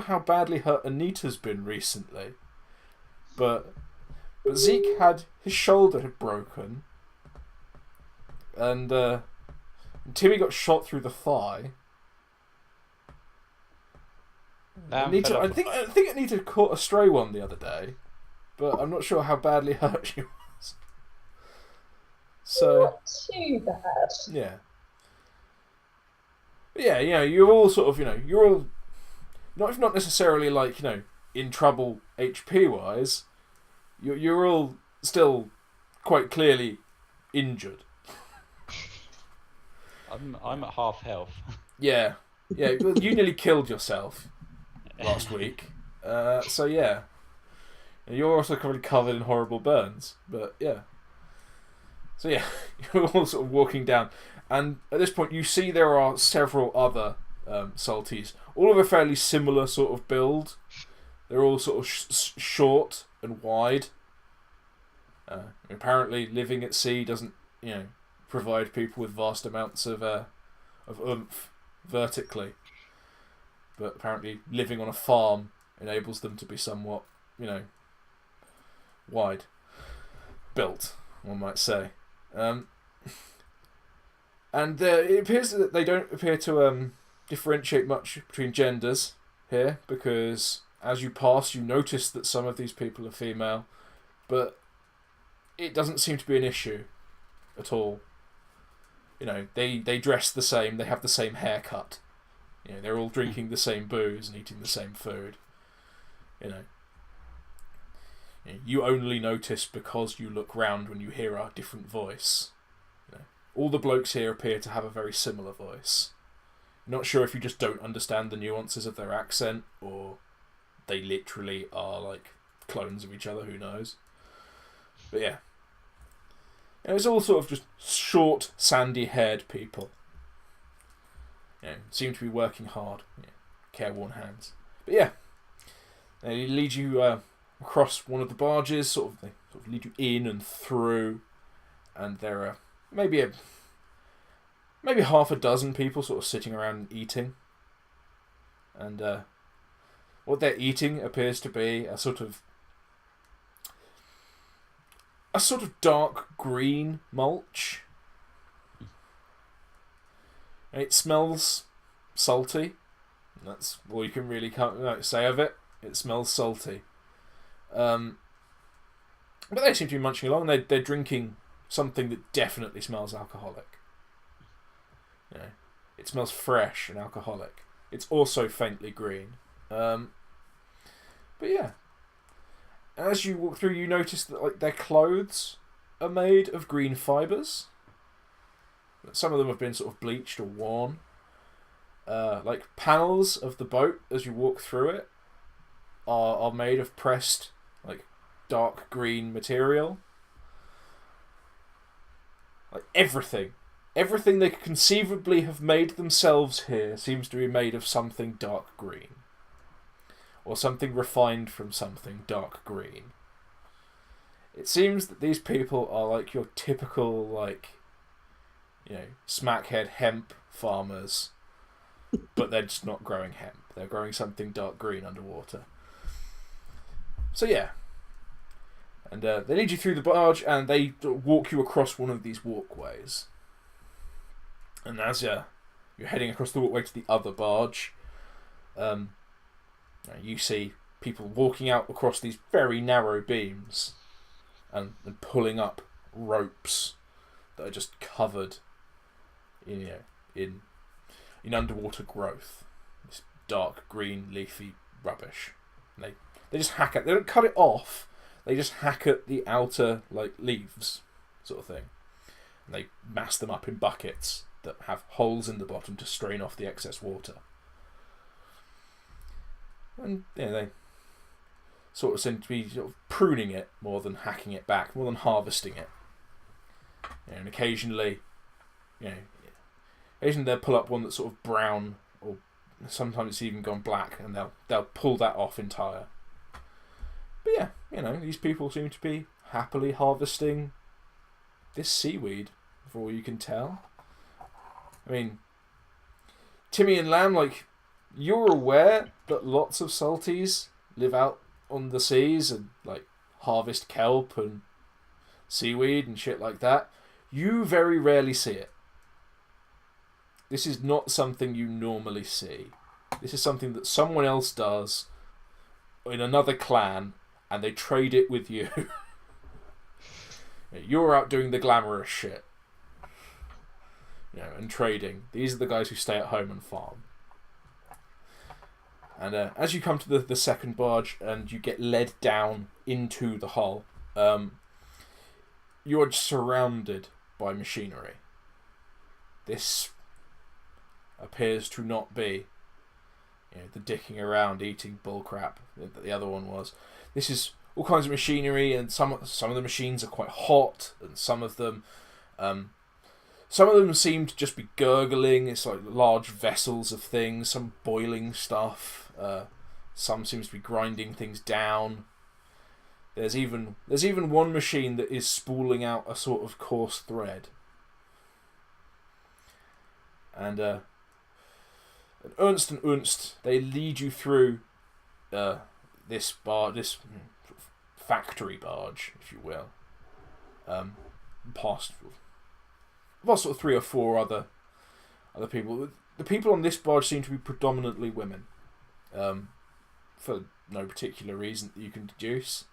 how badly hurt Anita's been recently, but Zeke had his shoulder had broken, and Timi got shot through the thigh. Anita, I think Anita caught a stray one the other day, but I'm not sure how badly hurt she was. So Not too bad. yeah. But yeah, you're all sort of, you're all not necessarily like, in trouble HP wise. You're all still quite clearly injured. I'm at half health. Yeah. Well, you nearly killed yourself last week. So yeah. And you're also currently covered in horrible burns. But yeah. So yeah, you're all sort of walking down. And at this point, you see there are several other Salties. All of a fairly similar sort of build. They're all sort of short and wide. Apparently, living at sea doesn't, provide people with vast amounts of oomph vertically. But apparently, living on a farm enables them to be somewhat, wide built, one might say. And it appears that they don't appear to differentiate much between genders here, because as you pass, you notice that some of these people are female, but it doesn't seem to be an issue at all. They dress the same, they have the same haircut. They're all drinking the same booze and eating the same food. You only notice because you look round when you hear a different voice. All the blokes here appear to have a very similar voice. Not sure if you just don't understand the nuances of their accent, or they literally are like clones of each other, who knows. But yeah. It's all sort of just short, sandy-haired people. Seem to be working hard. Careworn hands. But yeah. They lead you across one of the barges, they sort of lead you in and through, and there are maybe half a dozen people sort of sitting around and eating. And what they're eating appears to be a sort of dark green mulch. And it smells salty. That's all you can really say of it. It smells salty. But they seem to be munching along. They're drinking something that definitely smells alcoholic. It smells fresh and alcoholic. It's also faintly green. But yeah. As you walk through, you notice that like their clothes are made of green fibres. Some of them have been sort of bleached or worn. Like panels of the boat as you walk through it are made of pressed like dark green material. Like everything they could conceivably have made themselves here seems to be made of something dark green. Or something refined from something dark green. It seems that these people are like your typical, like, you know, smackhead hemp farmers, but they're just not growing hemp. They're growing something dark green underwater. So yeah. And they lead you through the barge, and they walk you across one of these walkways. And as you're heading across the walkway to the other barge, you see people walking out across these very narrow beams and pulling up ropes that are just covered in underwater growth. This dark green leafy rubbish. And they just hack at. They don't cut it off. They just hack at the outer like leaves, sort of thing. And they mass them up in buckets that have holes in the bottom to strain off the excess water. And they sort of seem to be sort of pruning it more than hacking it back, more than harvesting it. And occasionally they'll pull up one that's sort of brown, or sometimes it's even gone black, and they'll pull that off entire. But yeah, these people seem to be happily harvesting this seaweed, for all you can tell. I mean, Timi and Lamb, like, you're aware that lots of salties live out on the seas and like harvest kelp and seaweed and shit like that. You very rarely see it. This is not something you normally see. This is something that someone else does in another clan, and they trade it with you. You're out doing the glamorous shit, and trading. These are the guys who stay at home and farm. And as you come to the second barge and you get led down into the hull, you are surrounded by machinery. This appears to not be the dicking around eating bullcrap that the other one was. This is all kinds of machinery, and some of the machines are quite hot, and some of them seem to just be gurgling. It's like large vessels of things, some boiling stuff. Some seems to be grinding things down. There's even one machine that is spooling out a sort of coarse thread. And Ernst and Ünst, they lead you through this factory barge, if you will, past sort of 3 or 4 other people. The people on this barge seem to be predominantly women, for no particular reason that you can deduce.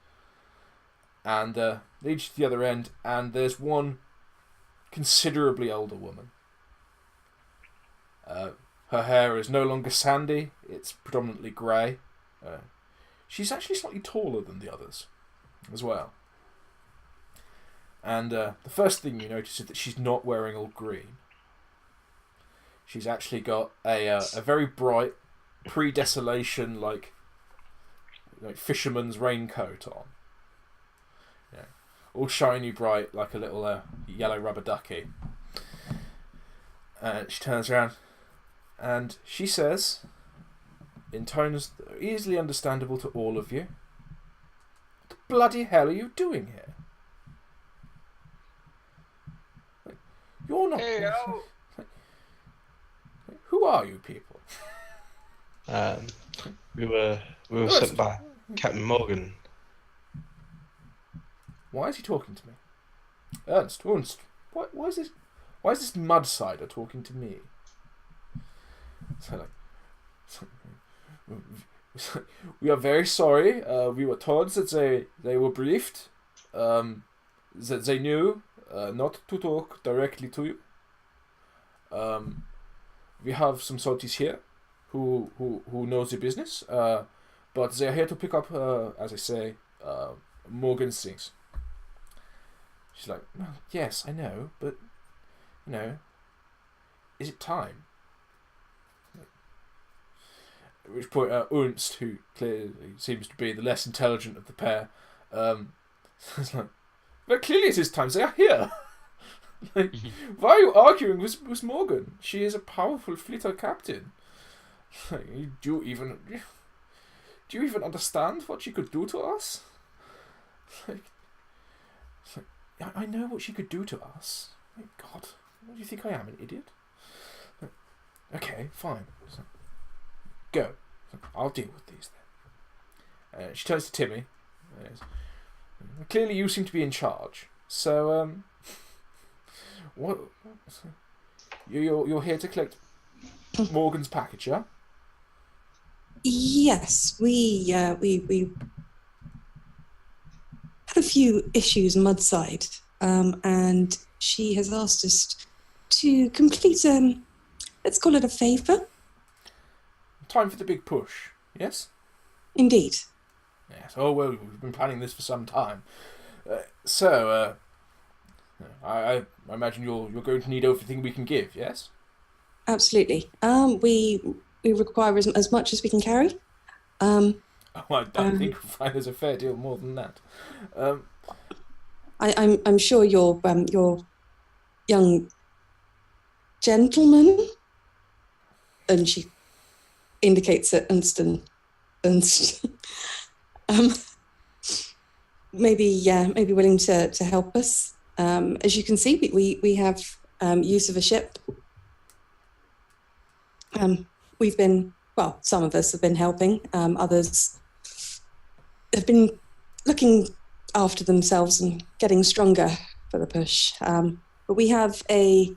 And lead you to the other end, and there's one considerably older woman. Her hair is no longer sandy, it's predominantly grey. She's actually slightly taller than the others as well. And the first thing you notice is that she's not wearing all green. She's actually got a very bright, pre-desolation, like fisherman's raincoat on. All shiny bright, like a little yellow rubber ducky. And she turns around and she says, in tones that are easily understandable to all of you, "What the bloody hell are you doing here? You're not... Hey, Who are you people?" We were sent by Captain Morgan. Why is he talking to me? Ernst, why is this mud cider talking to me? We are very sorry. We were told that they were briefed, that they knew not to talk directly to you. we have some salties here who knows the business, but they are here to pick up, as I say, Morgan's things. She's like, well, yes, I know, but, is it time? At which point, Ernst, who clearly seems to be the less intelligent of the pair, is like, well, clearly it is time. They are here. Like, why are you arguing with Morgan? She is a powerful fleeter captain. Like, do you even understand what she could do to us? Like, I know what she could do to us. My God, what do you think I am, an idiot? Like, okay, fine. Go. I'll deal with these then. She turns to Timi. Clearly, you seem to be in charge. So, what? You're here to collect Morgan's package, yeah? Yes, we had a few issues mudside, and she has asked us to complete let's call it a favour. Time for the big push, yes? Indeed. Yes. Oh, well, we've been planning this for some time. So, I imagine you're going to need everything we can give, yes? Absolutely. We require as much as we can carry. Oh, I think you'll find there's a fair deal more than that. I'm sure your young gentleman, and she indicates at Ernst, maybe willing to help us. As you can see, we have use of a ship. We've been, well, some of us have been helping. Others have been looking after themselves and getting stronger for the push. But we have a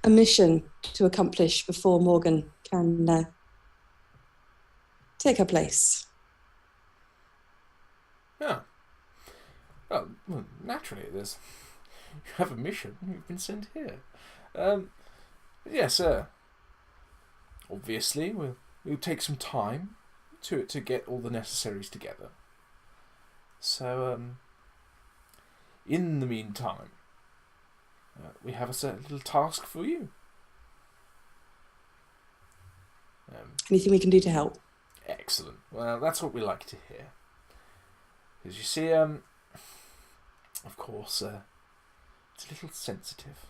mission to accomplish before Morgan can take her place. Yeah. Well, naturally, you have a mission. You've been sent here. Yes, sir. Obviously, we'll take some time to get all the necessaries together. So, in the meantime, we have a certain little task for you. Anything we can do to help? Excellent. Well, that's what we like to hear. Because you see, of course, it's a little sensitive.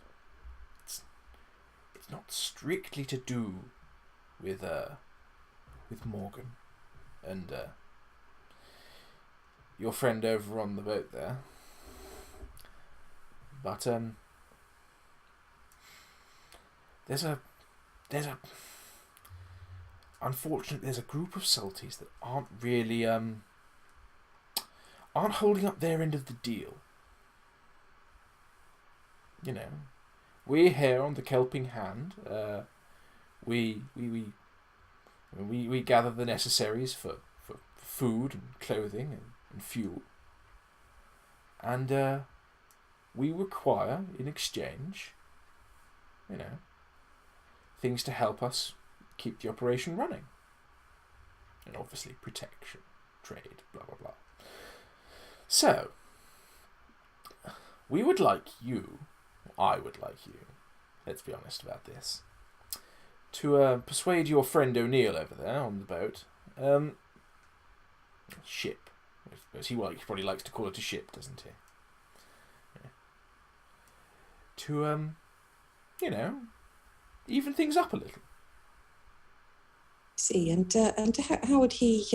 It's not strictly to do with Morgan and your friend over on the boat there. But unfortunately, there's a group of Salties that aren't really aren't holding up their end of the deal. You know, we're here on the Kelping Hand. We gather the necessaries for food and clothing and fuel, and we require in exchange, things to help us keep the operation running, and obviously protection, trade, blah blah blah. So, I would like you, let's be honest about this, to persuade your friend O'Neill over there on the boat, ship, he probably likes to call it a ship, doesn't he? Yeah. To, even things up a little. See, and how would he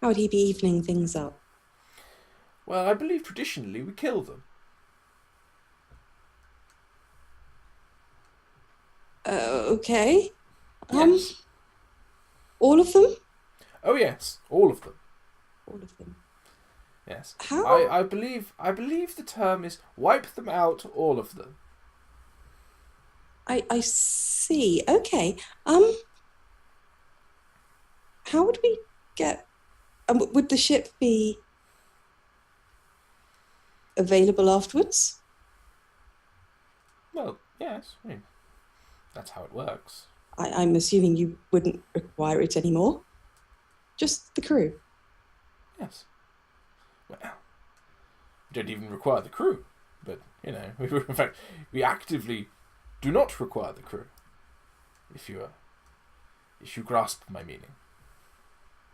be evening things up? Well, I believe traditionally we kill them. Okay. Yes. All of them? Oh yes, all of them. All of them. Yes. How? I believe the term is wipe them out, all of them. I see. Okay. How would we get? Would the ship be available afterwards? Well, yes. I mean, that's how it works. I'm assuming you wouldn't require it anymore. Just the crew. Yes. Well, we don't even require the crew. But, in fact, we actively do not require the crew. If you grasp my meaning.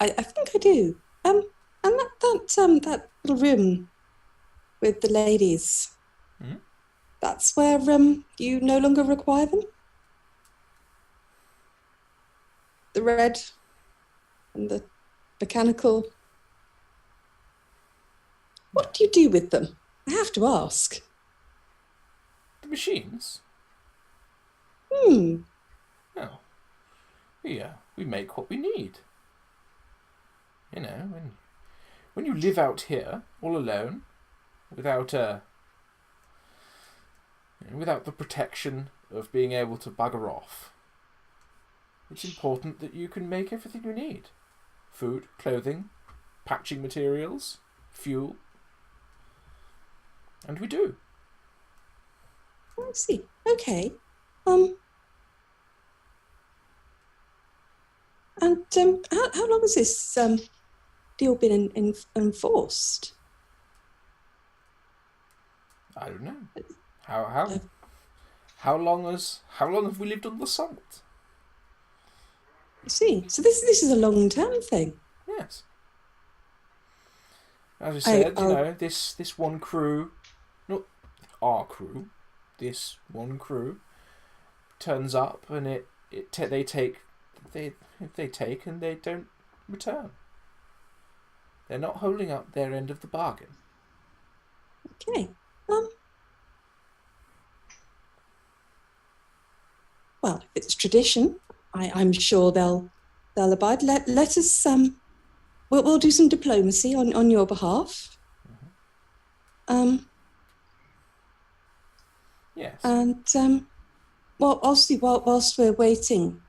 I think I do. And that little room with the ladies. Mm-hmm. That's where you no longer require them. The red and the mechanical. What do you do with them? I have to ask. The machines? Hmm. Well, we make what we need. When you live out here all alone, without the protection of being able to bugger off, it's important that you can make everything you need: food, clothing, patching materials, fuel, and we do. I see. Okay. And how long has this deal been enforced? I don't know. How long have we lived on the salt? I see. So this is a long-term thing. Yes. As I said, I'll- this one crew, not our crew, this one crew turns up and they take and they don't return. They're not holding up their end of the bargain. Okay. Well, if it's tradition, I'm sure they'll abide. Let us we'll do some diplomacy on your behalf. Yes. And whilst we're waiting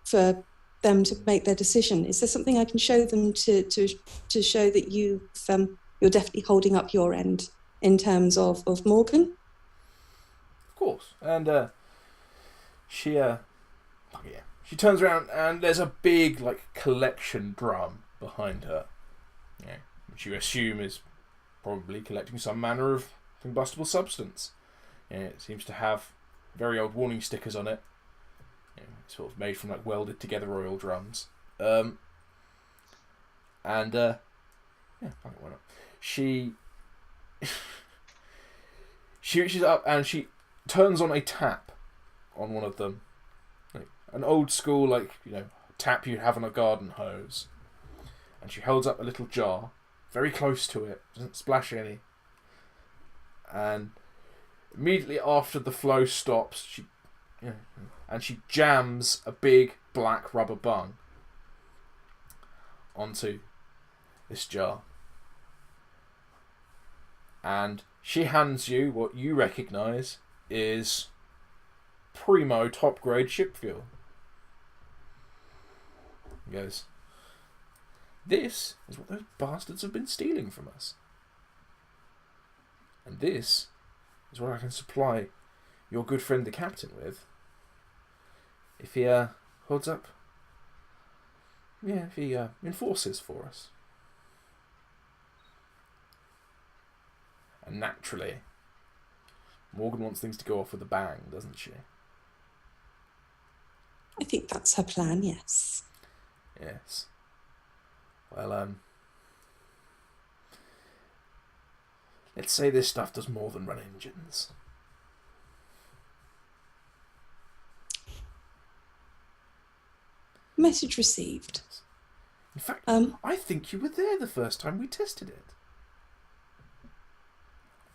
for them to make their decision, is there something I can show them to show that you're definitely holding up your end in terms of Morgan? Of course. And she turns around and there's a big collection drum behind her, which you assume is probably collecting some manner of combustible substance. It seems to have very old warning stickers on it. Sort of made from welded together oil drums. Why not? She reaches up and she turns on a tap on one of them, an old school tap you'd have on a garden hose, and she holds up a little jar, very close to it, doesn't splash any, and immediately after the flow stops, she jams a big black rubber bung onto this jar. And she hands you what you recognise is primo top grade ship fuel. He goes, "This is what those bastards have been stealing from us. And this is what I can supply your good friend the captain with. If he holds up, if he enforces for us." And naturally, Morgan wants things to go off with a bang, doesn't she? I think that's her plan, yes. Yes. Well, let's say this stuff does more than run engines. Message received. In fact, I think you were there the first time we tested it.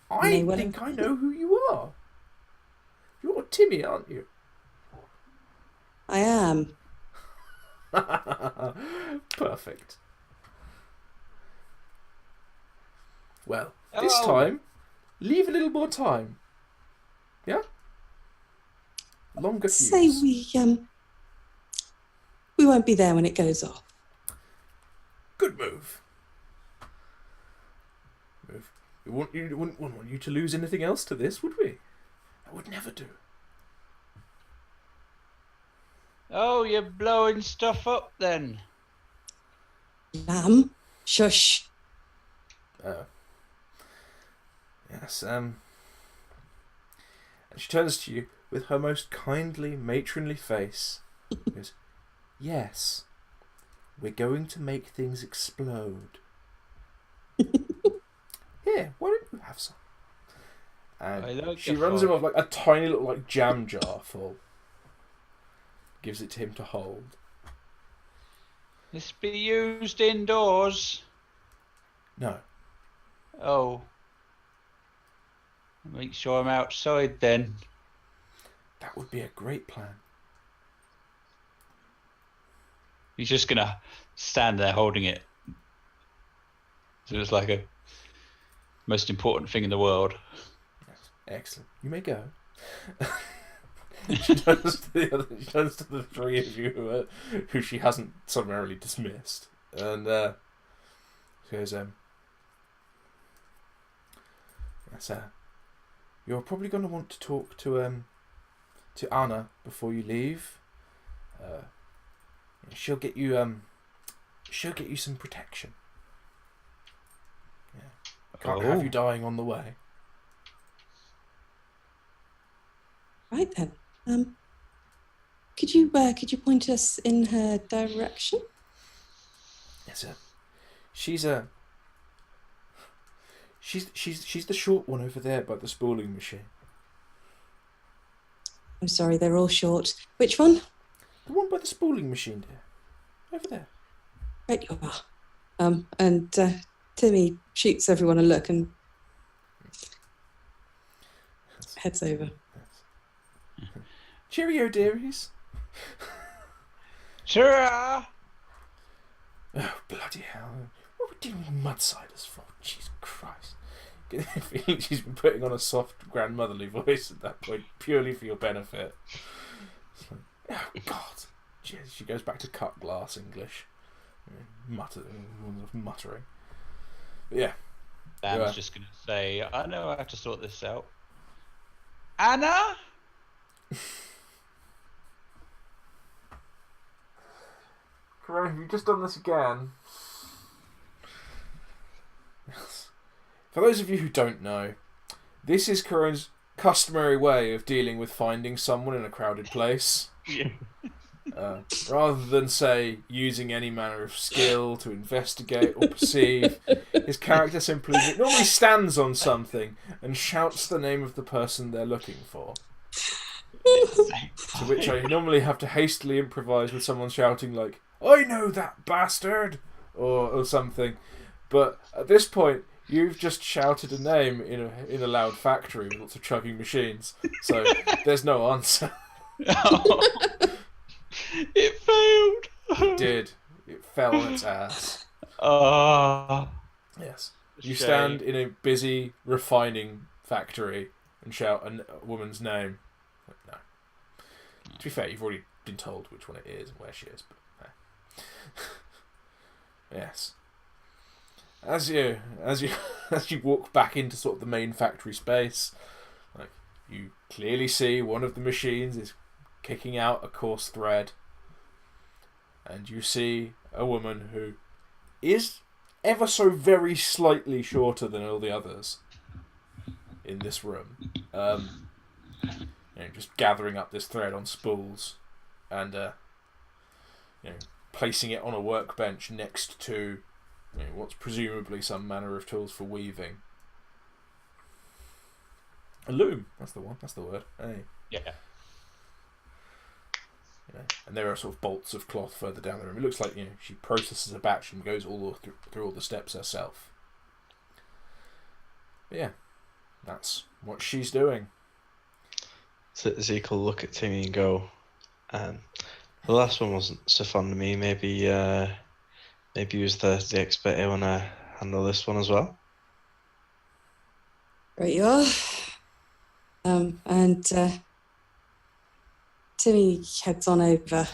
I think I know who you are. You're Timi, aren't you? I am. Perfect. Well, this time, leave a little more time. Yeah? Longer fuse. Say we won't be there when it goes off. Good move. We wouldn't want you to lose anything else to this, would we? That would never do. Oh, you're blowing stuff up then. Lamb, shush. Yes, and she turns to you with her most kindly, matronly face. Goes, yes, we're going to make things explode. Here, why don't you have some? I And like she the runs him fire. off like a tiny little like jam jar full. Gives it to him to hold. This be used indoors. No. Oh. Make sure I'm outside then. That would be a great plan. He's just gonna stand there holding it. So it's like a most important thing in the world. Yes. Excellent. You may go. She turns to the three of you who she hasn't summarily dismissed. And she goes, yes, you're probably going to want to talk to Anna before you leave. She'll get you some protection. Yeah. Can't have you dying on the way. Right then. Could you point us in her direction? Yes, sir. She's the short one over there by the spooling machine. I'm sorry, they're all short. Which one? The one by the spooling machine, dear. Over there. Right you are. And Timi shoots everyone a look and heads over. Cheerio, dearies. Sure. Oh, bloody hell. What are we dealing with mudsiders for? Jesus Christ. I feel she's been putting on a soft grandmotherly voice at that point, purely for your benefit. It's like, oh, God. Jeez, she goes back to cut glass English. Muttering. But yeah. Dan's just going to say, I know I have to sort this out. Anna? Kerone, have you just done this again? For those of you who don't know, this is Kerone's customary way of dealing with finding someone in a crowded place. Yeah. Rather than, say, using any manner of skill to investigate or perceive, his character simply normally stands on something and shouts the name of the person they're looking for. To which I normally have to hastily improvise with someone shouting like, I know that bastard! Or something. But at this point, you've just shouted a name in a loud factory with lots of chugging machines. So there's no answer. Oh. It failed. It did. It fell on its ass. Oh. Yes. You stand in a busy refining factory and shout a woman's name. No. To be fair, you've already been told which one it is and where she is. But yes. As you walk back into sort of the main factory space, like you clearly see one of the machines is kicking out a coarse thread, and you see a woman who is ever so very slightly shorter than all the others in this room, just gathering up this thread on spools and placing it on a workbench next to what's presumably some manner of tools for weaving. A loom, that's the one, that's the word. Hey. Yeah. And there are sort of bolts of cloth further down the room. It looks like she processes a batch and goes all through all the steps herself. But yeah, that's what she's doing. So Zeke will look at Timi and go, the last one wasn't so fond of me. Maybe he was the expert here when I handle this one as well. Right you are. And Timi heads on over.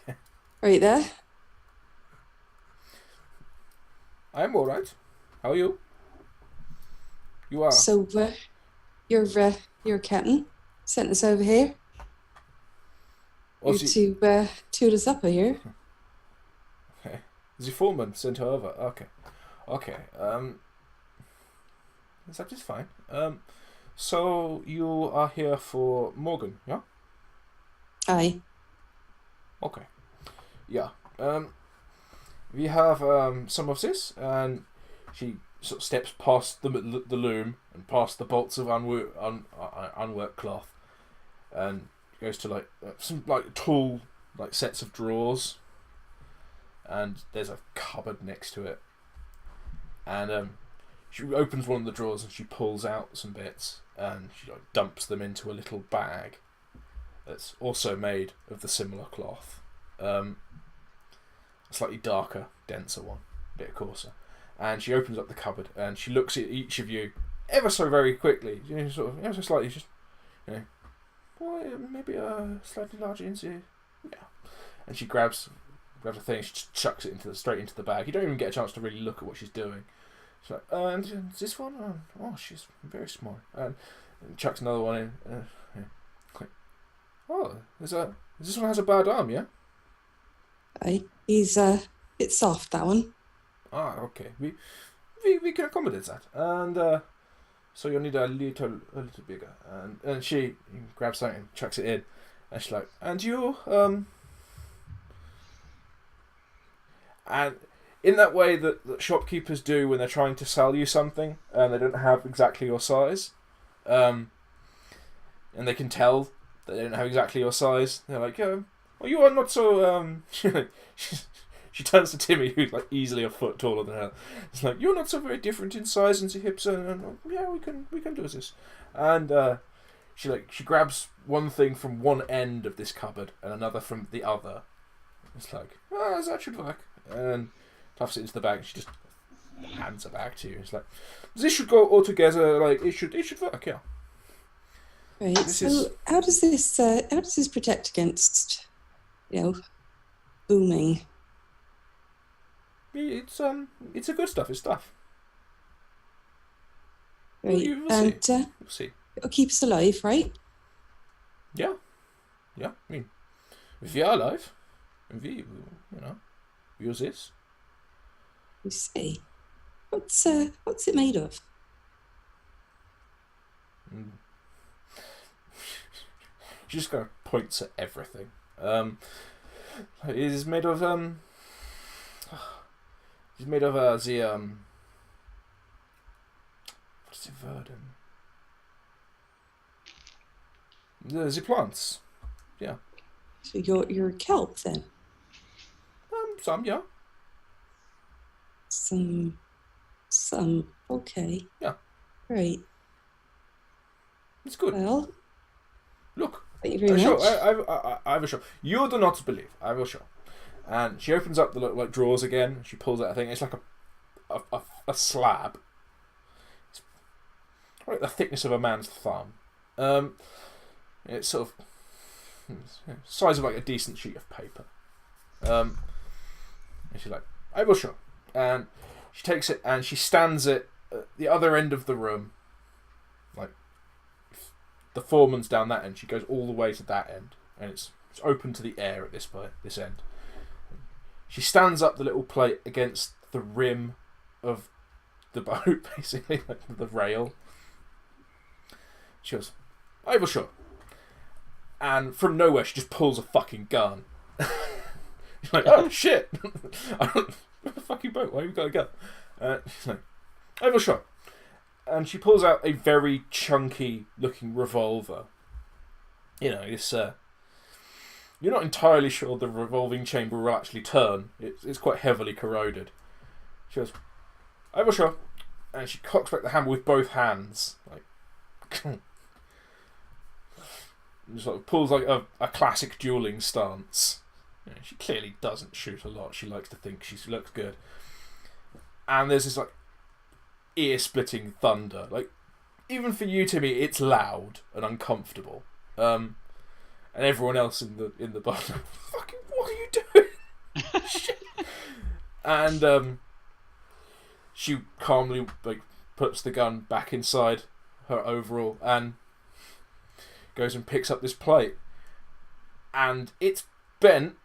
Okay. Right there. I'm all right. How are you? You are. So, your captain sent us over here. Or You to toot us up here. Okay. The foreman sent her over. Okay. Okay. That is fine. So you are here for Morgan, yeah? Aye. Okay. Yeah. We have some of this, and she sort of steps past the loom and past the bolts of unworked cloth, and goes to like some like tall like sets of drawers, and there's a cupboard next to it, and she opens one of the drawers and she pulls out some bits and she like dumps them into a little bag that's also made of the similar cloth. A slightly darker, denser one, a bit coarser. And she opens up the cupboard and she looks at each of you ever so very quickly, sort of ever so slightly, just well, maybe a slightly larger into, yeah. And she grabs a thing, and she just chucks it straight into the bag. You don't even get a chance to really look at what she's doing. She's like, and this one, oh, she's very small. And chucks another one in. Yeah. Oh, this one has a bad arm, yeah? Aye. He's a bit soft, that one. Ah, okay. We can accommodate that. And so you'll need a little bigger. And she grabs something, chucks it in, and she's like, and you, and in that way that shopkeepers do when they're trying to sell you something and they don't have exactly your size, and they can tell that they don't have exactly your size. They're like, well, you are not so. She turns to Timi, who's like easily a foot taller than her. It's like, you're not so very different in size and the hips, and yeah, we can do this. And she grabs one thing from one end of this cupboard and another from the other. It's like, that should work. And tuffs it into the bag. And she just hands it back to you. It's like, this should go all together. Like it should work. Yeah. Right. How does this protect against, booming? It's a good stuff. It's stuff. Right. We'll see. It'll keep us alive, right? Yeah. I mean, if we are alive, and we use this. You see. What's it made of? She just kind of points at everything. It is made of It's made of what is it, verdant? The plants. Yeah. So you're a kelp then? Some, yeah. Some. Okay. Yeah. Right. It's good. Well. Look. Thank you very much. I will show. You do not believe. I will show. And she opens up the like drawers again. She pulls out a thing. It's like a slab. It's like the thickness of a man's thumb. It's sort of size of like a decent sheet of paper. And she's like, I will show. And she takes it and she stands it at the other end of the room. Like the foreman's down that end. She goes all the way to that end, and it's open to the air at this end. She stands up the little plate against the rim of the boat, basically, like the rail. She goes, I will show. And from nowhere, she just pulls a fucking gun. She's like, oh shit! Fucking boat, why have you got a gun? She's like, I will show. And she pulls out a very chunky looking revolver. It's you're not entirely sure the revolving chamber will actually turn. It's quite heavily corroded. She goes, I will show. And she cocks back the hammer with both hands. Like, just like pulls like a classic dueling stance. She clearly doesn't shoot a lot. She likes to think she looks good. And there's this like ear-splitting thunder. Like, even for you, Timi, it's loud and uncomfortable. And everyone else in the bar, like, fucking, what are you doing? Shit. And she calmly like puts the gun back inside her overall and goes and picks up this plate. and it's bent.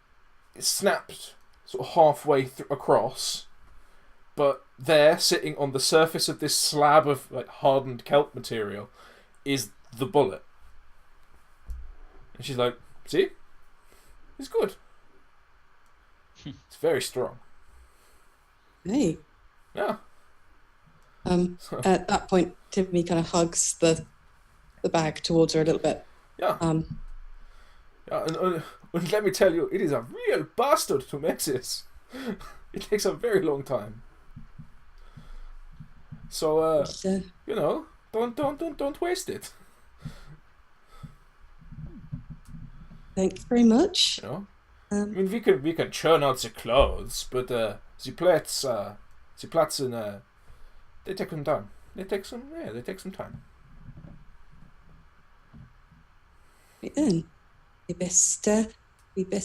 It's snapped sort of halfway across, but there, sitting on the surface of this slab of like hardened kelp material, is the bullet. And she's like, "See, it's good. It's very strong." Hey. Yeah. At that point, Timi kind of hugs the bag towards her a little bit. Yeah. Yeah, and let me tell you, it is a real bastard to make this. It takes a very long time. So, you know, don't waste it. Thanks very much. You know, I mean, we can churn out the clothes, but the plates and they take some time. They take some time. Right then, we best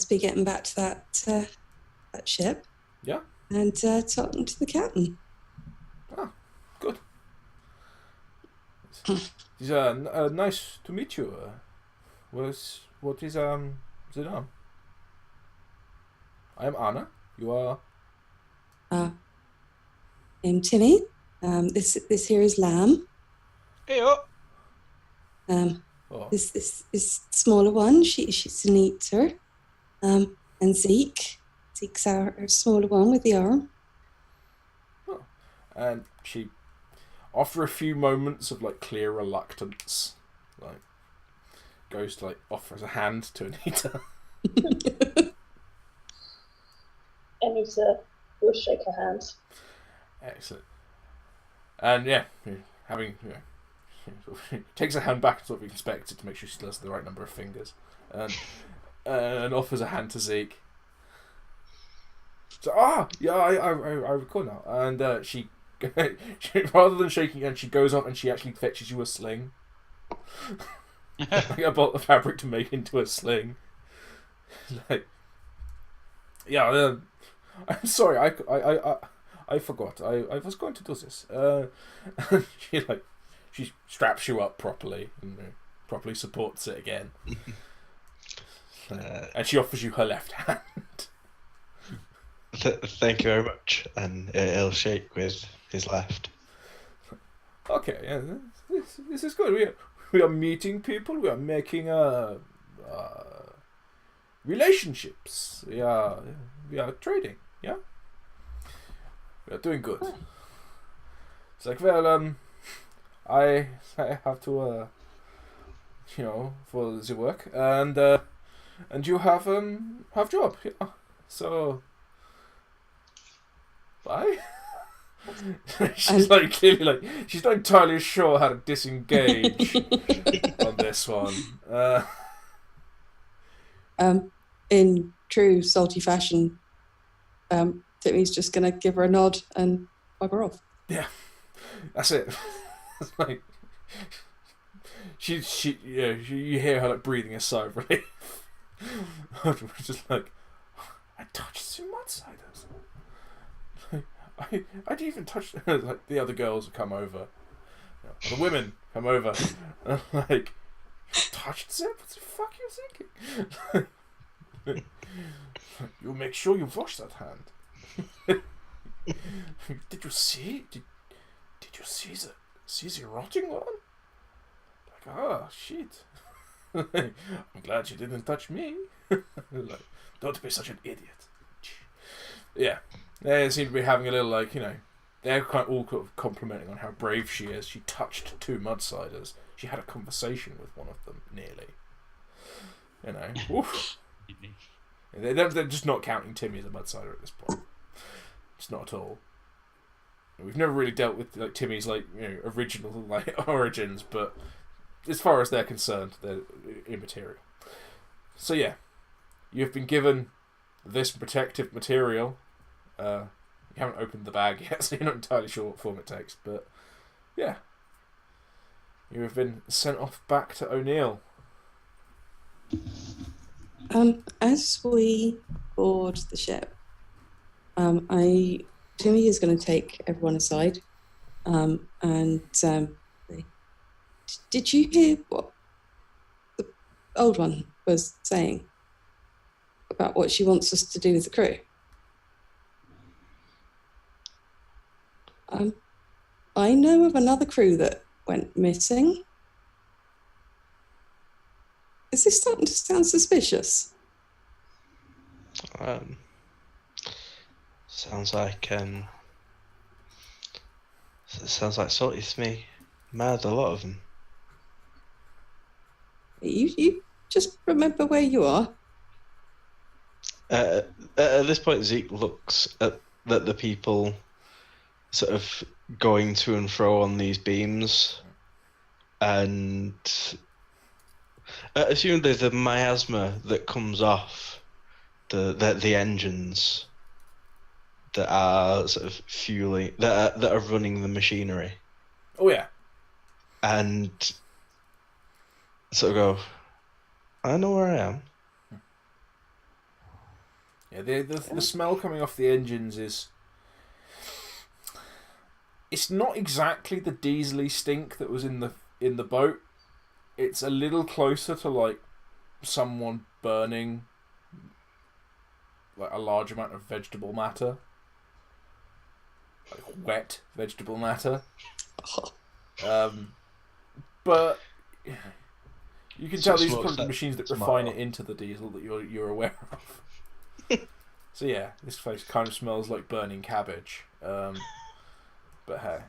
be getting back to that ship. Yeah. And talking to the captain. Ah, good. It's nice to meet you. What is the name? I am Anna. You are. I'm Timi. This here is Lamb. Hey-o. Oh. This smaller one, she's Anita. And Zeke. Zeke's our smaller one with the arm. Oh. And she, after a few moments of like clear reluctance, like goes to like offers a hand to Anita. Anita will shake her hand. Excellent. And yeah, having takes her hand back, sort of inspects it to make sure she still has the right number of fingers, and offers a hand to Zeke. So I recall now. And she rather than shaking hand, she goes up and she actually fetches you a sling, like a bolt of fabric to make into a sling. Like, yeah, I'm sorry, I forgot. I was going to do this. And she straps you up properly and properly supports it again. And she offers you her left hand. Thank you very much. And he'll shake with his left. Okay, yeah, this is good. We are meeting people. We are making relationships. We are trading. Yeah, we are doing good. It's like, well, I have to for the work, and you have job. Yeah, so bye. She's like clearly like she's not entirely sure how to disengage on this one. In true salty fashion, Timi's just gonna give her a nod and bugger off. Yeah, that's it. It's like you hear her like breathing a sigh of relief. Just like, I touched some mudsiders. I didn't even touch. Like the other girls come over, the women come over, and like, touched them? What the fuck are you thinking? You make sure you wash that hand. Did you see? Did you see the rotting one? Like, oh shit. I'm glad you didn't touch me. Like, don't be such an idiot. Yeah. They seem to be having a little, like, they're kind of all complimenting on how brave she is. She touched 2 mudsiders. She had a conversation with one of them, nearly. Oof. They're just not counting Timi as a mudsider at this point. Just not at all. We've never really dealt with like Timi's original origins, but as far as they're concerned, they're immaterial. So yeah, you've been given this protective material. You haven't opened the bag yet, so you're not entirely sure what form it takes, but yeah. You have been sent off back to O'Neill. As we board the ship, Timi is going to take everyone aside, and did you hear what the old one was saying? about what she wants us to do with the crew. I know of another crew that went missing. Is this starting to sound suspicious? Sounds like Salties to me. Mad, a lot of them. You just remember where you are. At this point, Zeke looks at the people sort of going to and fro on these beams, and assuming there's a miasma that comes off the engines that are sort of fueling, that are running the machinery. Oh yeah. And sort of go, I know where I am. Yeah, the smell coming off the engines it's not exactly the diesely stink that was in the boat. It's a little closer to like someone burning like a large amount of vegetable matter. Like wet vegetable matter. But you can tell these are probably the machines that refine it into the diesel that you're aware of. So yeah, this place kind of smells like burning cabbage. But hey.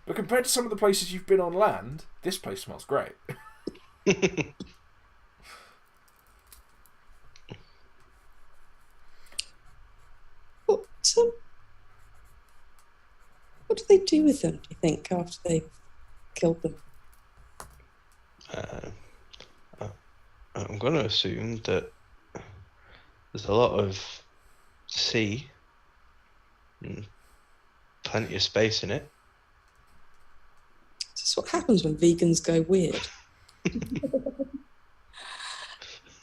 But compared to some of the places you've been on land, this place smells great. What do they do with them, do you think, after they've killed them? I'm going to assume that there's a lot of sea and plenty of space in it. This is what happens when vegans go weird.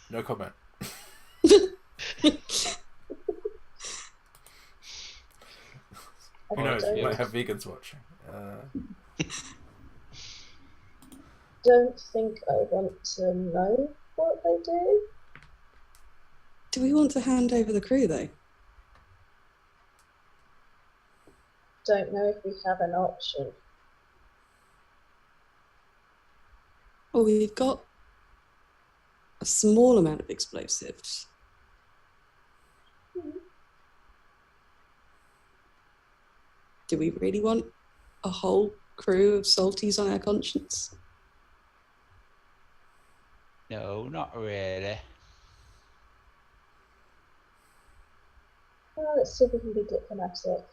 No comment. Who knows? You might have vegans watching. Don't think I want to know what they do. Do we want to hand over the crew, though? Don't know if we have an option. Well, we've got a small amount of explosives. Do we really want a whole crew of salties on our conscience? No, not really. Well, let's see if we can be diplomatic.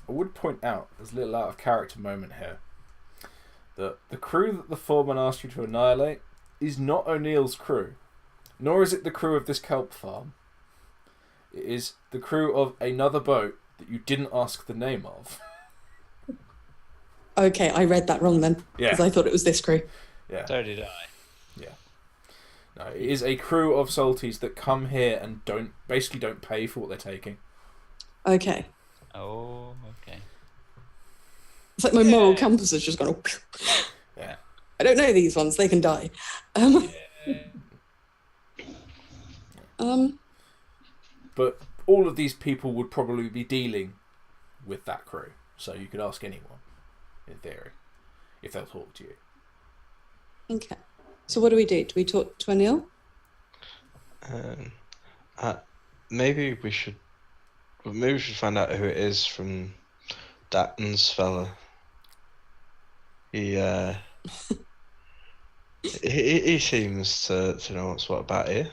I would point out, there's a little out of character moment here, that the crew that the foreman asked you to annihilate is not O'Neill's crew, nor is it the crew of this kelp farm. It is the crew of another boat that you didn't ask the name of. Okay, I read that wrong then, because I thought it was this crew. Yeah. So did I. Yeah. No, it is a crew of salties that come here and basically don't pay for what they're taking. Okay. Oh, okay. It's like my moral compass has just gone. Yeah. I don't know these ones. They can die. But all of these people would probably be dealing with that crew, so you could ask anyone, in theory, if they'll talk to you. Okay. So what do we do? Do we talk to O'Neill? Maybe we should find out who it is from that Ernst fella. He seems to know what's what about here.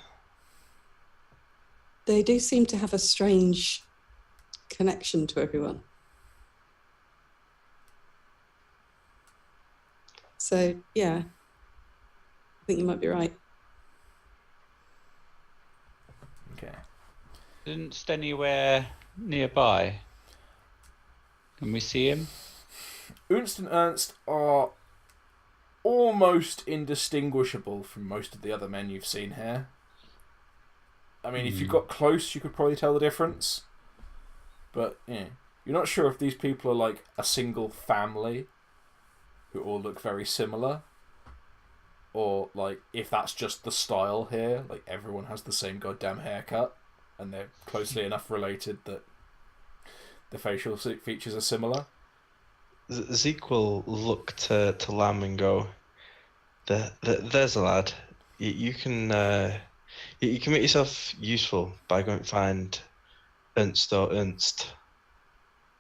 They do seem to have a strange connection to everyone. So, yeah, I think you might be right. Okay. Isn't anywhere nearby? Can we see him? Ünst and Ernst are almost indistinguishable from most of the other men you've seen here. I mean, if you got close, you could probably tell the difference. But, yeah, you're not sure if these people are like a single family who all look very similar, or like if that's just the style here, like everyone has the same goddamn haircut, and they're closely enough related that the facial features are similar. Zeke will look to Lamb and go, there's a lad. You can make yourself useful by going to find Ernst or Ernst,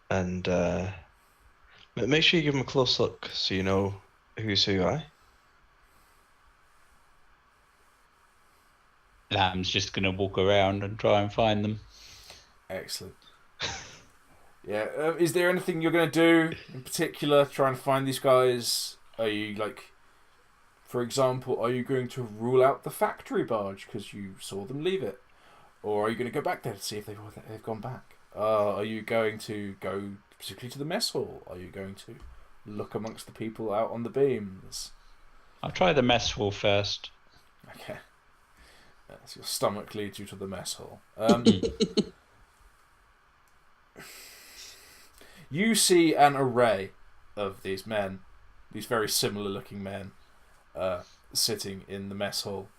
and make sure you give him a close look so you know who's who, aye? Lamb's just going to walk around and try and find them. Excellent. Yeah. Is there anything you're going to do in particular? Try and find these guys? Are you like, for example, are you going to rule out the factory barge because you saw them leave it, or are you going to go back there to see if they've gone back? Are you going to go particularly to the mess hall? Are you going to look amongst the people out on the beams? I'll try the mess hall first. Okay. So your stomach leads you to the mess hall. You see an array of these men, these very similar looking men, sitting in the mess hall,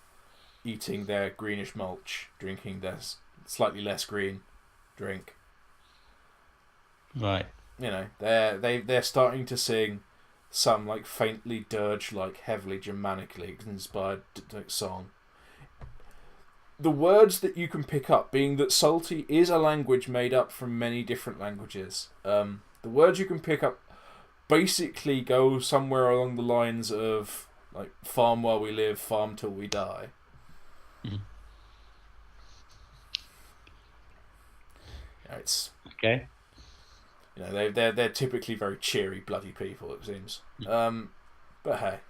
eating their greenish mulch, drinking their slightly less green drink. Right. You know, they're starting to sing some like faintly dirge, like heavily Germanically inspired song. The words that you can pick up, being that Salty is a language made up from many different languages, the words you can pick up basically go somewhere along the lines of like farm while we live, farm till we die. Mm-hmm. Yeah, it's okay. You know, they're typically very cheery, bloody people, it seems. But hey,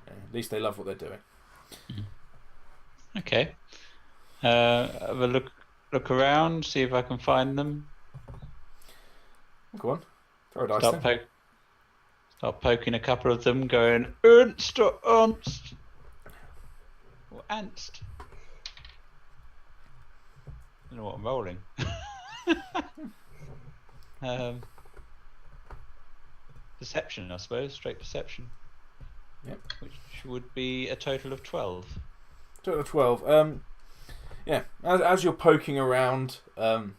at least they love what they're doing. Okay. Have a look around, see if I can find them. Go on, throw a dice then. Start poking a couple of them, going Ernst or Ernst or Ernst. I don't know what I'm rolling. Perception, I suppose. Straight perception. Yep. Which would be a total of 12. Total of 12. Yeah. As you're poking around, and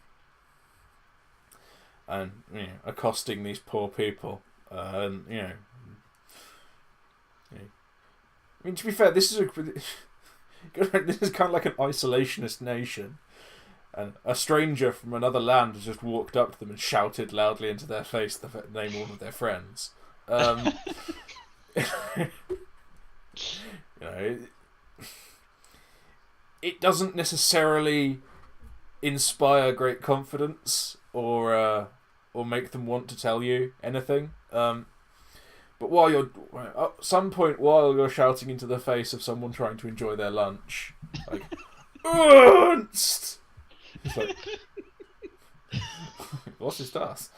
accosting these poor people, and I mean, to be fair, this is kind of like an isolationist nation. And a stranger from another land has just walked up to them and shouted loudly into their face the name of one of their friends. It doesn't necessarily inspire great confidence or make them want to tell you anything. But at some point while you're shouting into the face of someone trying to enjoy their lunch, like Ernst. It's like, what's his task?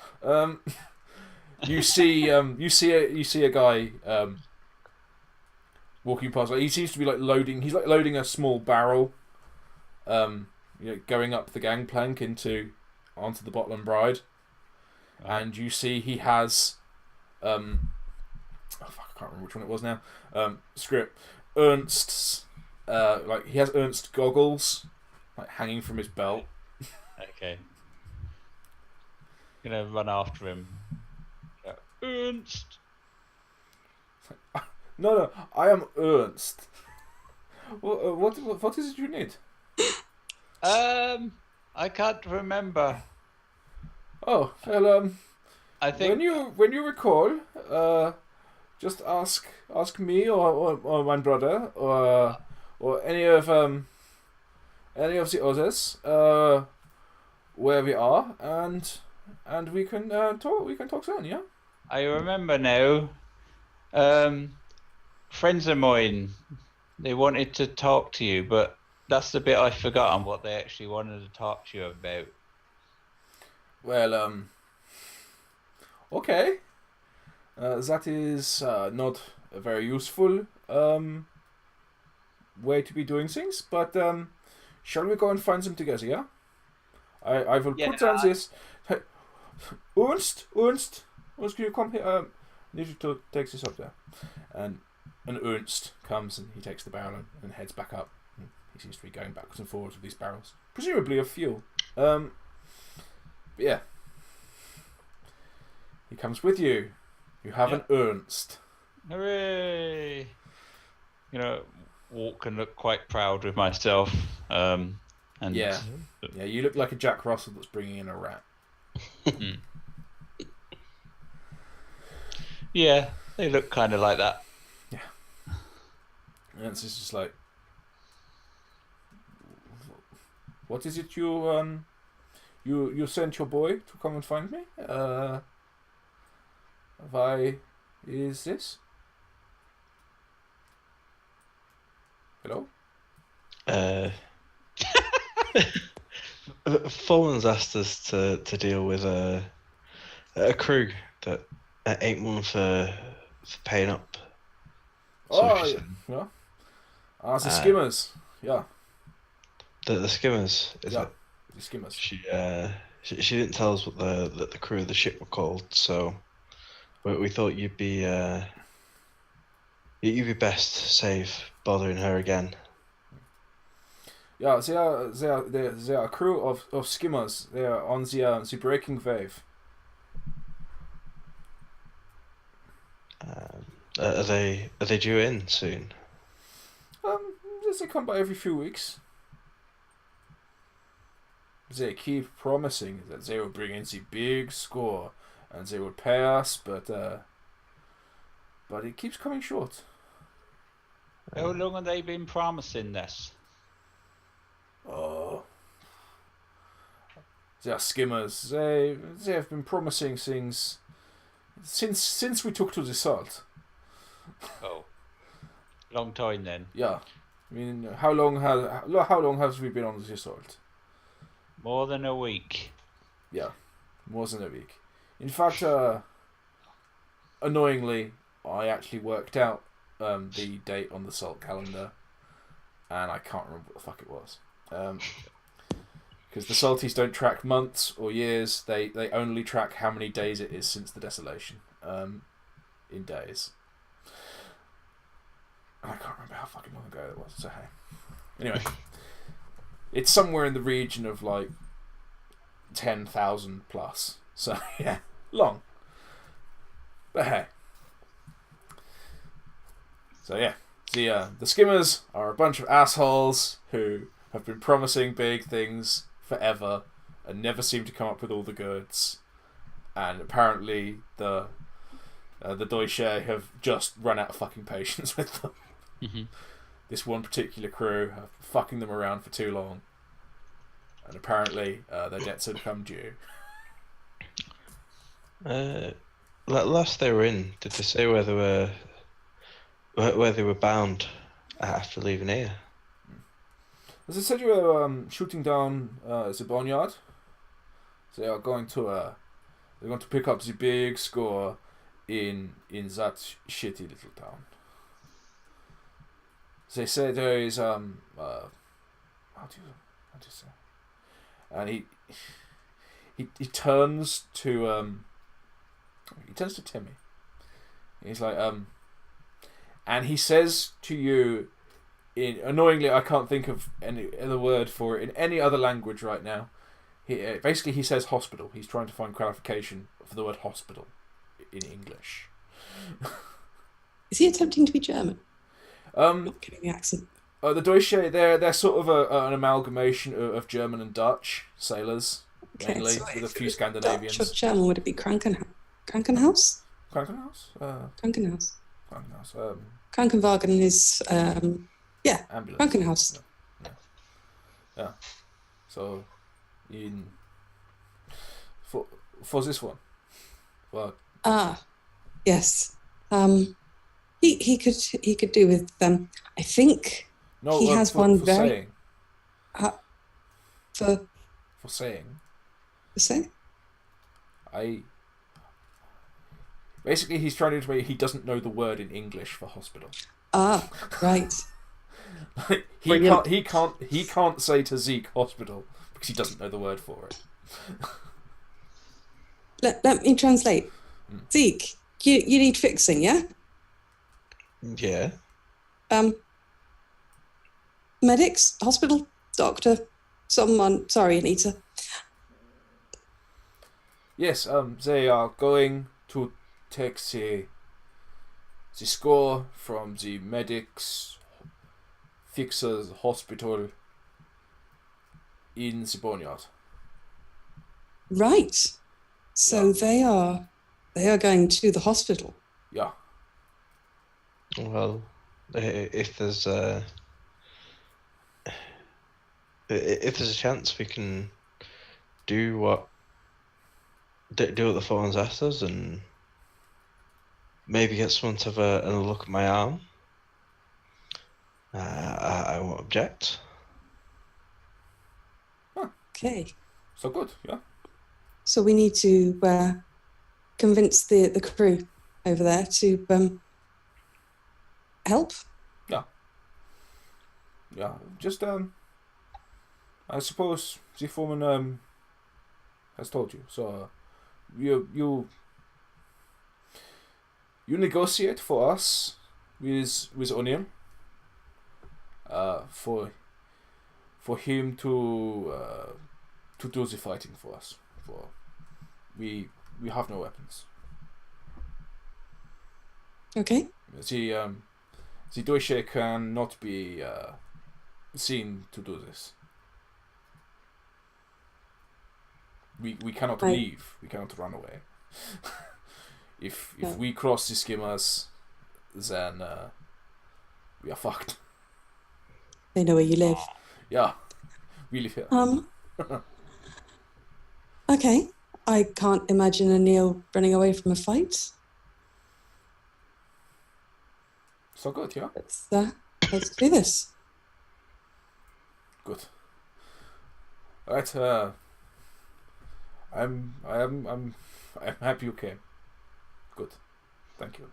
You see a guy walking past. Like, he seems to be like loading. He's like loading a small barrel, going up the gangplank onto the Bottom Bride, and you see he has, I can't remember which one it was now. Script Ernst's, he has Ernst goggles, like hanging from his belt. Okay. Gonna run after him. Ernst. No, I am Ernst. What is it you need? I can't remember. Oh well, I think when you recall, just ask me or my brother or any of the others where we are, and we can talk. We can talk soon, yeah. I remember now. Friends of mine, they wanted to talk to you, but that's the bit I've forgotten what they actually wanted to talk to you about. Well, okay. That is not a very useful way to be doing things, but shall we go and find them together, yeah? I will put down this. Hey, Ernst, can you come here? I need you to take this up there. And and Ernst comes and he takes the barrel and heads back up. And he seems to be going backwards and forwards with these barrels, presumably of fuel. But yeah, he comes with you. You have an Ernst. Hooray! Walk and look quite proud with myself. And yeah, you look like a Jack Russell that's bringing in a rat. Yeah, they look kind of like that. Yeah. And it's just like, what is it you sent your boy to come and find me? Why is this? Hello? Foreman's asked us to deal with a crew that ain't one for paying up. Yeah. The skimmers. Yeah. The skimmers, is it? The skimmers. She didn't tell us what the crew of the ship were called, so we thought you'd be best save bothering her again. Yeah, they are a crew of skimmers. They are on the breaking wave. Are they due in soon? They come by every few weeks. They keep promising that they will bring in the big score and they will pay us, but it keeps coming short. How long have they been promising this? Oh, they are skimmers. They have been promising things since we took to the salt. Oh, long time then. Yeah, I mean, how long has we been on the salt? More than a week. Yeah, more than a week. In fact, annoyingly, I actually worked out the date on the salt calendar, and I can't remember what the fuck it was. Because the Salties don't track months or years; they only track how many days it is since the desolation. In days. I can't remember how fucking long ago it was. So hey, anyway, it's somewhere in the region of like 10,000 plus. So yeah, long. But hey. So yeah, the skimmers are a bunch of assholes who have been promising big things forever and never seem to come up with all the goods. And apparently the Deutsche have just run out of fucking patience with them. Mm-hmm. This one particular crew have fucking them around for too long. And apparently their debts had come due. Last they were in, did they say where they were bound after leaving here? As I said, you were shooting down the barnyard. They are going to pick up the big score in that shitty little town. They say there is how do you say? And he turns to Timi. He's like and he says to you, annoyingly, I can't think of any other word for it in any other language right now. He says hospital. He's trying to find clarification for the word hospital in English. Is he attempting to be German? Not getting the accent. The Deutsche, they're sort of an amalgamation of German and Dutch sailors, mainly, so with a few Dutch Scandinavians. or German, would it be Krankenhaus? Krankenhaus? Krankenhaus. Krankenhaus. Krankenwagen is, ambulance. Krankenhaus. Yeah. So, for this one, well. Yes. He could do with them. I think he has one for very. Saying. For saying. For saying. Basically, he's trying to intimate he doesn't know the word in English for hospital. Right. He can't say to Zeke hospital because he doesn't know the word for it. Let me translate. Zeke, you need fixing, yeah? Yeah. Medics, hospital, doctor, someone. Sorry, Anita. Yes, they are going to take the score from the medics fixers hospital in the boneyard. Right. So Yeah. they are going to the hospital. Yeah. Well, if there's if there's a chance, we can do what the phone's asked us, and maybe get someone to have a look at my arm. I won't object. Okay. So good, yeah. So we need to convince the crew over there to help. Yeah. Yeah. Just I suppose the foreman has told you. So you negotiate for us with O'Neill. For him to do the fighting for us. For we have no weapons. Okay. The Deutsche cannot be seen to do this. We cannot leave. We cannot run away. If we cross the skimmers, then we are fucked. They know where you live. Yeah, we live here. Okay. I can't imagine O'Neill running away from a fight. So good, yeah. Let's do this. Good. Right. I'm happy you came. Good. Thank you.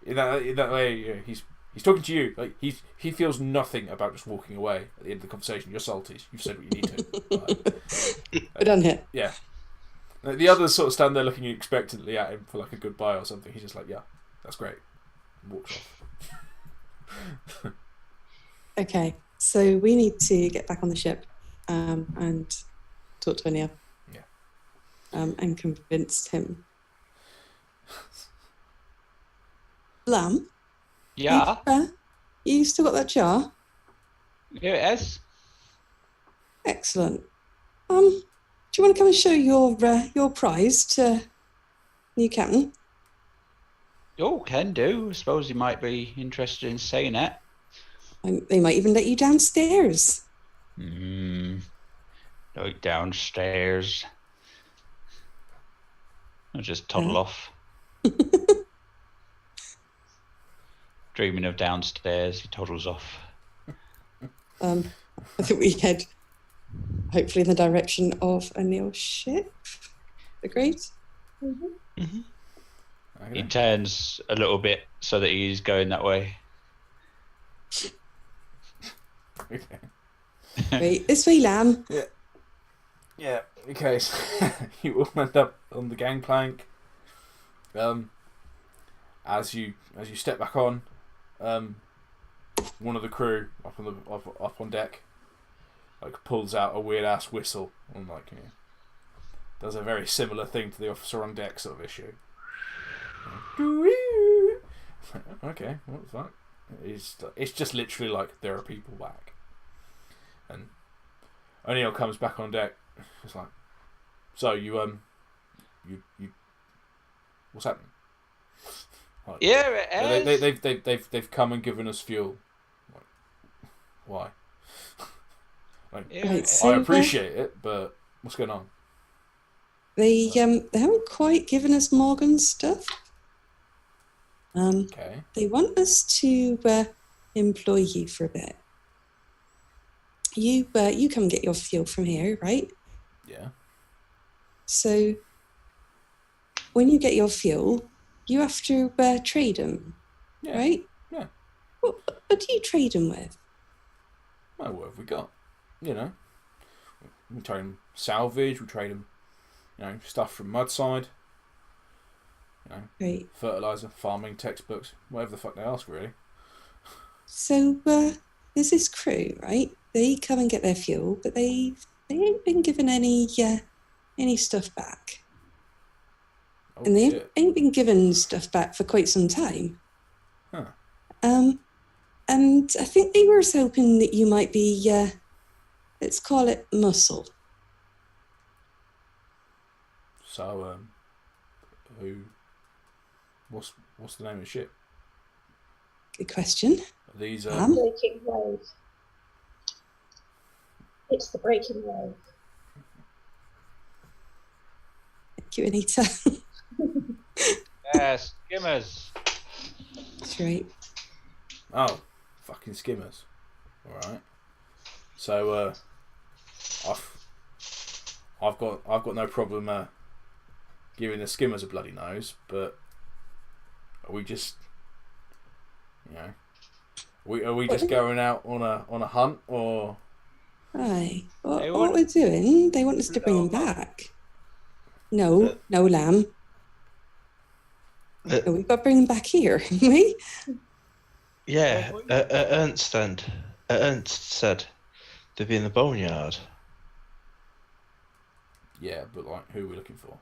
in that way, yeah, he's talking to you. Like he feels nothing about just walking away at the end of the conversation. You're salties. You've said what you need to. We're done here. Yeah. The others sort of stand there looking expectantly at him for like a goodbye or something. He's just like, yeah, that's great. And walks off. Okay. So we need to get back on the ship and talk to O'Neill. Yeah. And convince him. Lamb? Yeah. You still got that jar? Here it is. Excellent. Do you want to come and show your prize to new captain? Oh, can do. I suppose he might be interested in saying it. They might even let you downstairs. No, downstairs. I'll just toddle off. Dreaming of downstairs, he toddles off. I think we head hopefully in the direction of O'Neill's ship. Agreed? Mm-hmm. Okay. He turns a little bit so that he's going that way. Okay. Wait, this way, Lamb. Yeah. Yeah. Okay. So you all end up on the gangplank. As you step back on, one of the crew up on deck, like pulls out a weird ass whistle and does a very similar thing to the officer on deck sort of issue. Okay, what was that? It's just literally like there are people back, and O'Neill comes back on deck. It's like, so you what's happening? Like, Yeah, it is. they've come and given us fuel. Like, why? Yeah, Right, it is. so I appreciate it, but what's going on? they haven't quite given us Morgan's stuff. Okay. They want us to employ you for a bit. You come get your fuel from here, right? Yeah. So when you get your fuel, you have to trade them, Yeah. right? Yeah. What do you trade them with? Well, what have we got? We trade them salvage. We trade them, stuff from Mudside. You know, Great. fertilizer, farming, textbooks, whatever the fuck they ask, really. So there's this crew, right? They come and get their fuel, but they ain't been given any stuff back. Oh, And they shit. ain't been given stuff back for quite some time. Huh. And I think they were hoping that you might be, let's call it muscle. So, what's the name of the ship? Good question. Are these, Breaking wave. It's the breaking wave. Thank you, Anita. Yes, skimmers. That's right. oh, fucking skimmers. Alright. So, I've got no problem, giving the skimmers a bloody nose, but are we just, you know, are we just going out on a hunt, or? Aye. They What want- we're doing, they want us to bring them back. No, lamb. No, we've got to bring them back here, haven't we? Yeah, Ernst said they'd be in the boneyard. Yeah, but like, who are we looking for?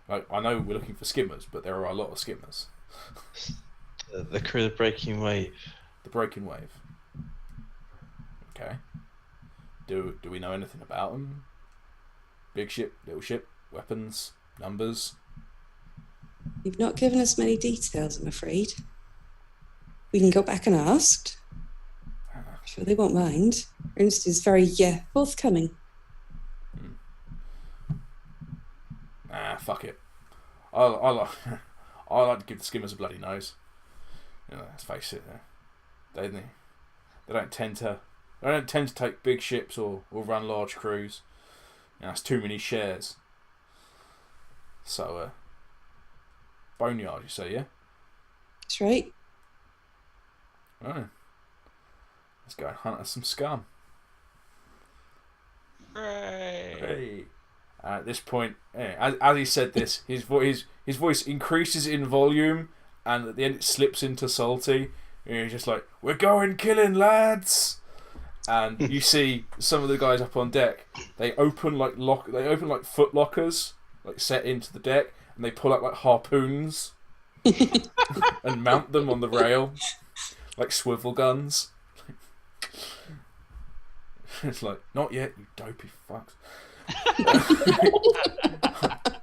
Like, I know we're looking for skimmers, but there are a lot of skimmers. The crew of Breaking Wave. The breaking wave. Okay. Do we know anything about them? Big ship, little ship, weapons, numbers. You've not given us many details, I'm afraid. We can go back and ask. Sure, they won't mind. Ernst is very forthcoming. Fuck it. I like to give the skimmers a bloody nose. You know, let's face it. They don't tend to take big ships or run large crews. You know, it's too many shares. So, boneyard, you say, yeah? That's right. Right. Let's go and hunt us some scum. Hooray. Hey. At this point, as he said this, his voice increases in volume, and at the end it slips into salty. And he's just like, "We're going killing, lads!" And you see some of the guys up on deck. They open like foot lockers, like set into the deck, and they pull out like harpoons and mount them on the rail, like swivel guns. It's like, not yet, you dopey fucks.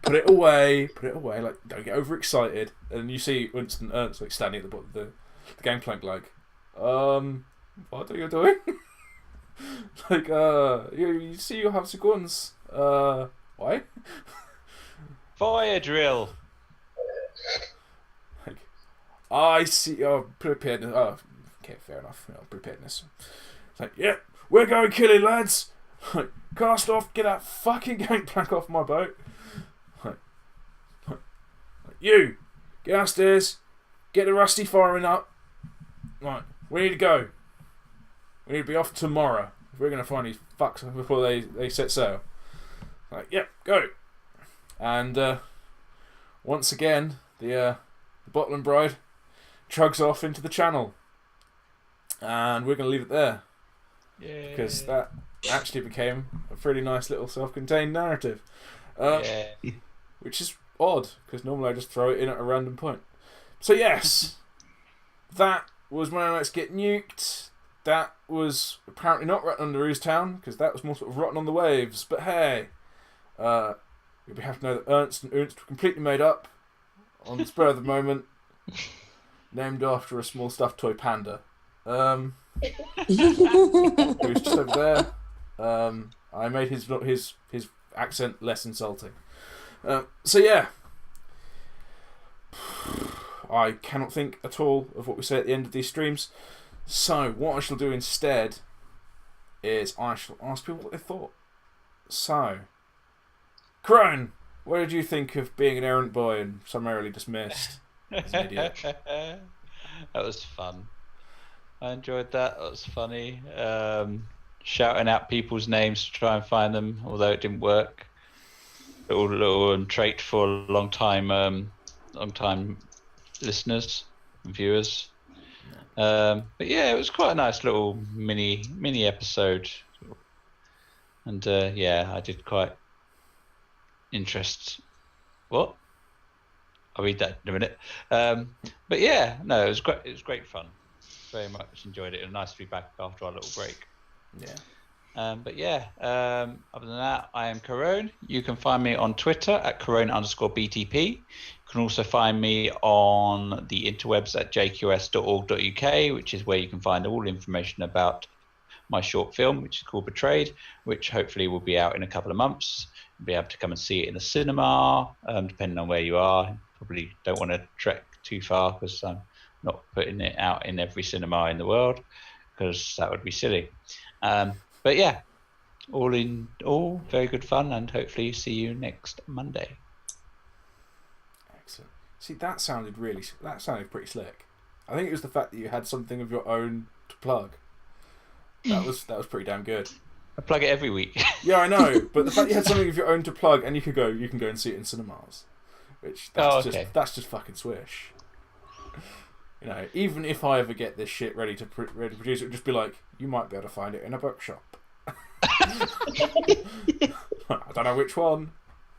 Put it away, like, don't get overexcited. And you see Ünst and Ernst like standing at the bottom of the gangplank like, what are you doing? Like, you see you have the guns. Why? Fire drill. Like, I see, preparedness. Oh, okay, fair enough. Preparedness. It's like, yeah, we're going killing, lads. Like, cast off, get that fucking gangplank off my boat. Like, you, get downstairs, get the rusty firing up. Right, we need to go. We need to be off tomorrow if we're going to find these fucks before they set sail. Like, yep, go. And once again, the Botland Bride chugs off into the channel. And we're going to leave it there. Yeah. Because that actually became a pretty nice little self-contained narrative. Which is odd, because normally I just throw it in at a random point. So yes, that was When Our Nights Get Nuked. That was apparently not Rotten Under Ooze Town, because that was more sort of Rotten on the Waves. But hey, you'll be happy to know that Ernst and Ünst were completely made up on the spur of the moment, named after a small stuffed toy panda. Who's just over there. I made his accent less insulting. So yeah, I cannot think at all of what we say at the end of these streams. So what I shall do instead is I shall ask people what they thought. So, Kerone, what did you think of being an errant boy and summarily dismissed as an idiot? That was fun. I enjoyed that. That was funny. Shouting out people's names to try and find them, although it didn't work. little trait for long time listeners and viewers. But yeah, it was quite a nice little mini episode, and yeah, I did quite What? I'll read that in a minute. But yeah, no, it was great. It was great fun. Very much enjoyed it. It was nice to be back after our little break. Yeah. But yeah, other than that, I am Kerone. You can find me on Twitter at Kerone_BTP. You can also find me on the interwebs at jqs.org.uk, which is where you can find all information about my short film, which is called Betrayed, which hopefully will be out in a couple of months. You'll be able to come and see it in the cinema, depending on where you are. Probably don't want to trek too far because I'm not putting it out in every cinema in the world because that would be silly. But yeah, all in all, very good fun, and hopefully see you next Monday. Excellent. See, that sounded pretty slick. I think it was the fact that you had something of your own to plug. That was pretty damn good. I plug it every week. Yeah, I know, but the fact you had something of your own to plug and you can go and see it in cinemas, which that's just fucking swish. You know, even if I ever get this shit ready to produce, it would just be like, you might be able to find it in a bookshop. I don't know which one.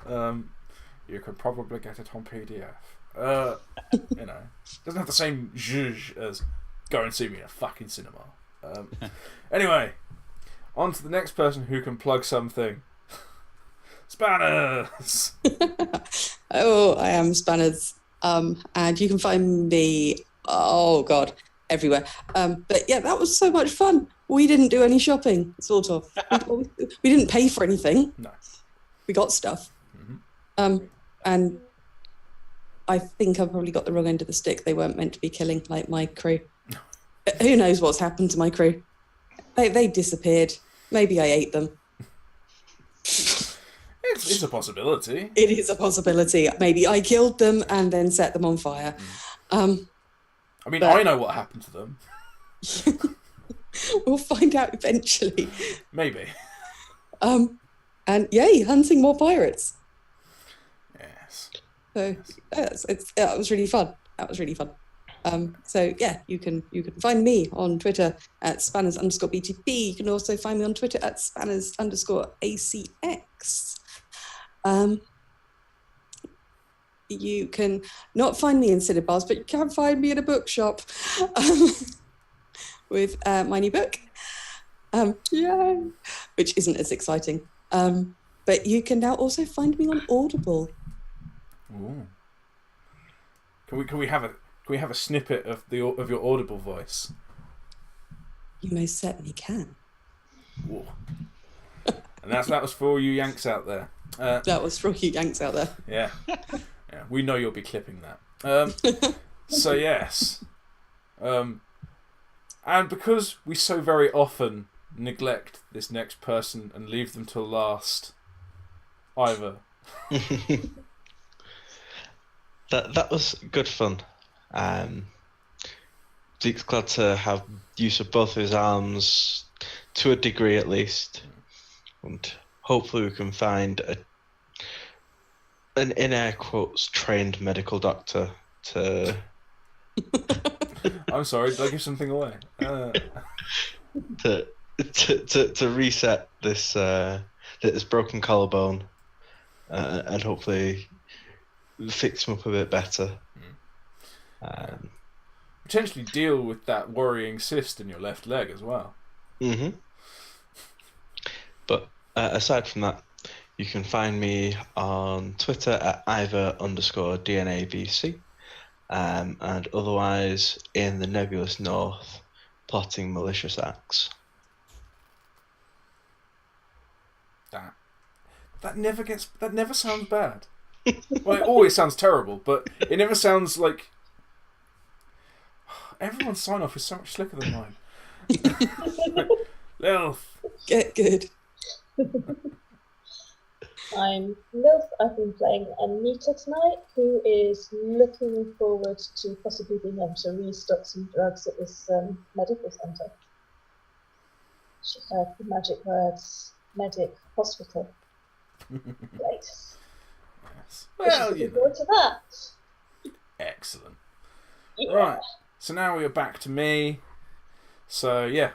You could probably get it on PDF. You know, doesn't have the same zhuzh as go and see me in a fucking cinema. Anyway, on to the next person who can plug something. Spanners. Oh, I am Spanners. And you can find me, oh God, everywhere. But yeah, that was so much fun. We didn't do any shopping, sort of. We didn't pay for anything. No. We got stuff. Mm-hmm. And I think I probably got the wrong end of the stick. They weren't meant to be killing like my crew. Who knows what's happened to my crew? They disappeared. Maybe I ate them. It's a possibility. It is a possibility. Maybe I killed them and then set them on fire. I mean, I know what happened to them. We'll find out eventually. Maybe. And yay, hunting more pirates. Yes. So that was really fun. So yeah, you can find me on Twitter at Spanners_BTP. You can also find me on Twitter at Spanners_ACX. You can not find me in cinebars, but you can find me in a bookshop with my new book. Yay! Which isn't as exciting. But you can now also find me on Audible. Ooh. Can we have a snippet of your Audible voice? You most certainly can. Ooh. And that was for all you Yanks out there. That was for all you Yanks out there. Yeah. Yeah. We know you'll be clipping that. So yes. And because we so very often neglect this next person and leave them till last, Eivor. That was good fun. Zeke's glad to have use of both his arms to a degree at least, and hopefully we can find an in air quotes trained medical doctor to. I'm sorry, did I give something away? To reset this broken collarbone, and hopefully fix him up a bit better. Potentially deal with that worrying cyst in your left leg as well. Mm-hmm. But aside from that, you can find me on Twitter at Eivor_DNAVC, and otherwise in the nebulous north, plotting malicious acts. That never sounds bad. Well, it always sounds terrible, but it never sounds like. Everyone's sign off is so much slicker than mine. Lilth. Get good. I'm Lilth. I've been playing Anita tonight, who is looking forward to possibly being able to restock some drugs at this medical centre. She heard the magic words, medic, hospital. Great. Yes. Which is Well, looking you know. forward to that. Excellent. Yeah. Right. So now we are back to me. So, yeah.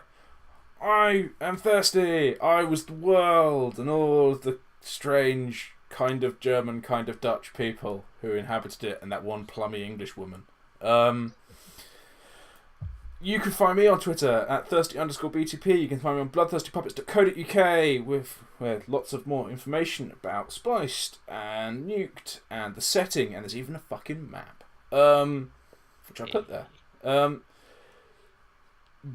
I am thirsty. I was the world and all of the strange kind of German, kind of Dutch people who inhabited it and that one plummy English woman. You can find me on Twitter at thirsty_BTP. You can find me on bloodthirstypuppets.co.uk with lots of more information about Spliced and Nuked and the setting, and there's even a fucking map, which I put there.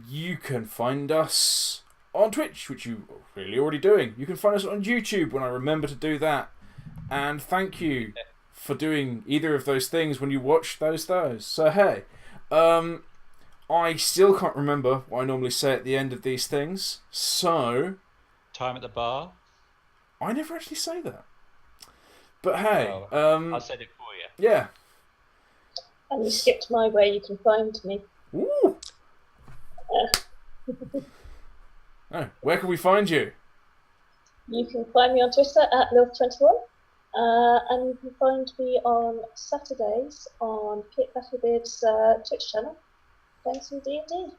You can find us on Twitch, which you are really already doing. You can find us on YouTube when I remember to do that. And thank you for doing either of those things when you watch those. So hey, I still can't remember what I normally say at the end of these things, so... Time at the bar? I never actually say that. But hey, I said it for you. Yeah. And you skipped my way, you can find me. Ooh! Oh, where can we find you? You can find me on Twitter at Lilth21. And you can find me on Saturdays on Kit Battlebeard's Twitch channel. Playing some D&D.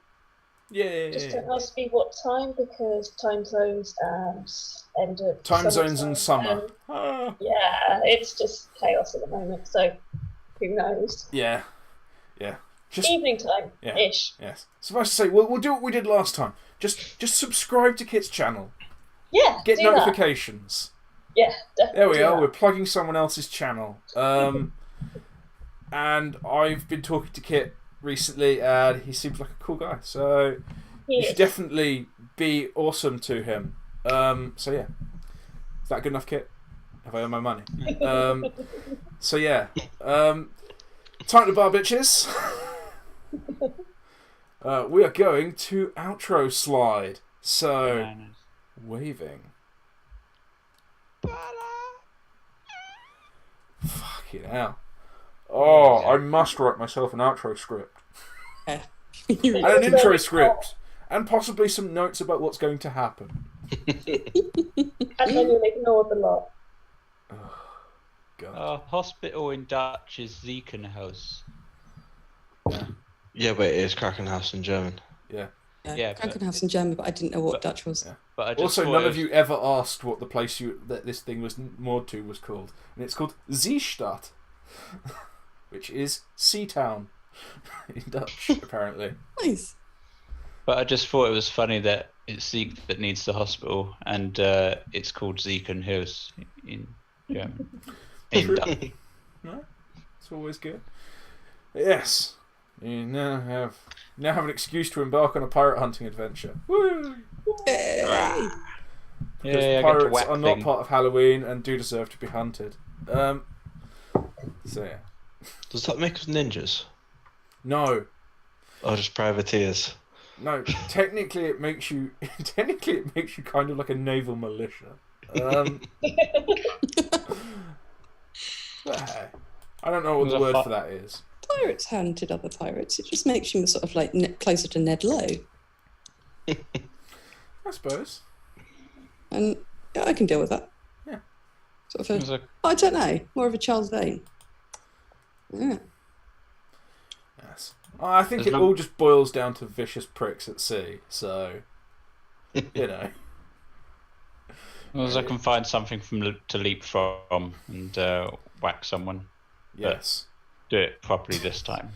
Yay! Just don't ask me what time because time zones and end of Time zones and summer. Yeah, it's just chaos at the moment, so who knows? Yeah. Just evening time ish. Yes. Suffice to say, we'll do what we did last time. Just subscribe to Kit's channel. Yeah. Get notifications. That. Yeah, definitely. There we are. We're plugging someone else's channel. And I've been talking to Kit recently, and he seems like a cool guy. So you should definitely be awesome to him. So yeah, is that good enough, Kit? Have I earned my money? So yeah, time to bar, bitches. We are going to outro slide. So waving. Fucking hell. Oh, I must write myself an outro script. And an intro script. And possibly some notes about what's going to happen. And then you'll ignore the lot. Oh, God. Hospital in Dutch is Ziekenhuis. Yeah, but it is Krankenhaus in German. Yeah, Krankenhaus in German, but I didn't know what Dutch was. Yeah. But I just also, none of you ever asked what the place that this thing was moored to was called. And it's called Seestadt. Which is Sea Town in Dutch, apparently. Nice. But I just thought it was funny that it's Zeke that needs the hospital, and it's called Ziekenhuis in German. In Dutch. No, it's always good. Yes, you now have an excuse to embark on a pirate hunting adventure. Woo! Yay. Because pirates are not part of Halloween and do deserve to be hunted. So yeah. Does that make us ninjas? No. Or just privateers? No. Technically, it makes you. Kind of like a naval militia. But hey, I don't know what the word for that is. Pirates hunted other pirates. It just makes you sort of like closer to Ned Lowe. I suppose. And yeah, I can deal with that. Yeah. Sort of I don't know. More of a Charles Vane. Yeah. Yes. I think it all just boils down to vicious pricks at sea. So, you know. As I can find something to leap from and whack someone. Yes. Do it properly this time.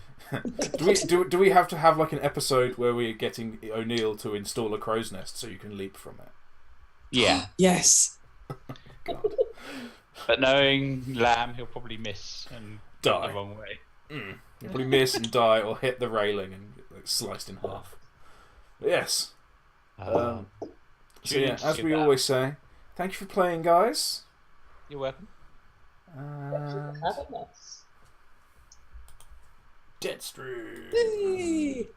do we have to have like an episode where we're getting O'Neill to install a crow's nest so you can leap from it? Yeah. Yes. God. But knowing Lamb, he'll probably miss and die the wrong way. He'll probably miss and die or hit the railing and get sliced in half. But yes. So yeah, as we always say, thank you for playing, guys. You're welcome. Deadstream. Yay.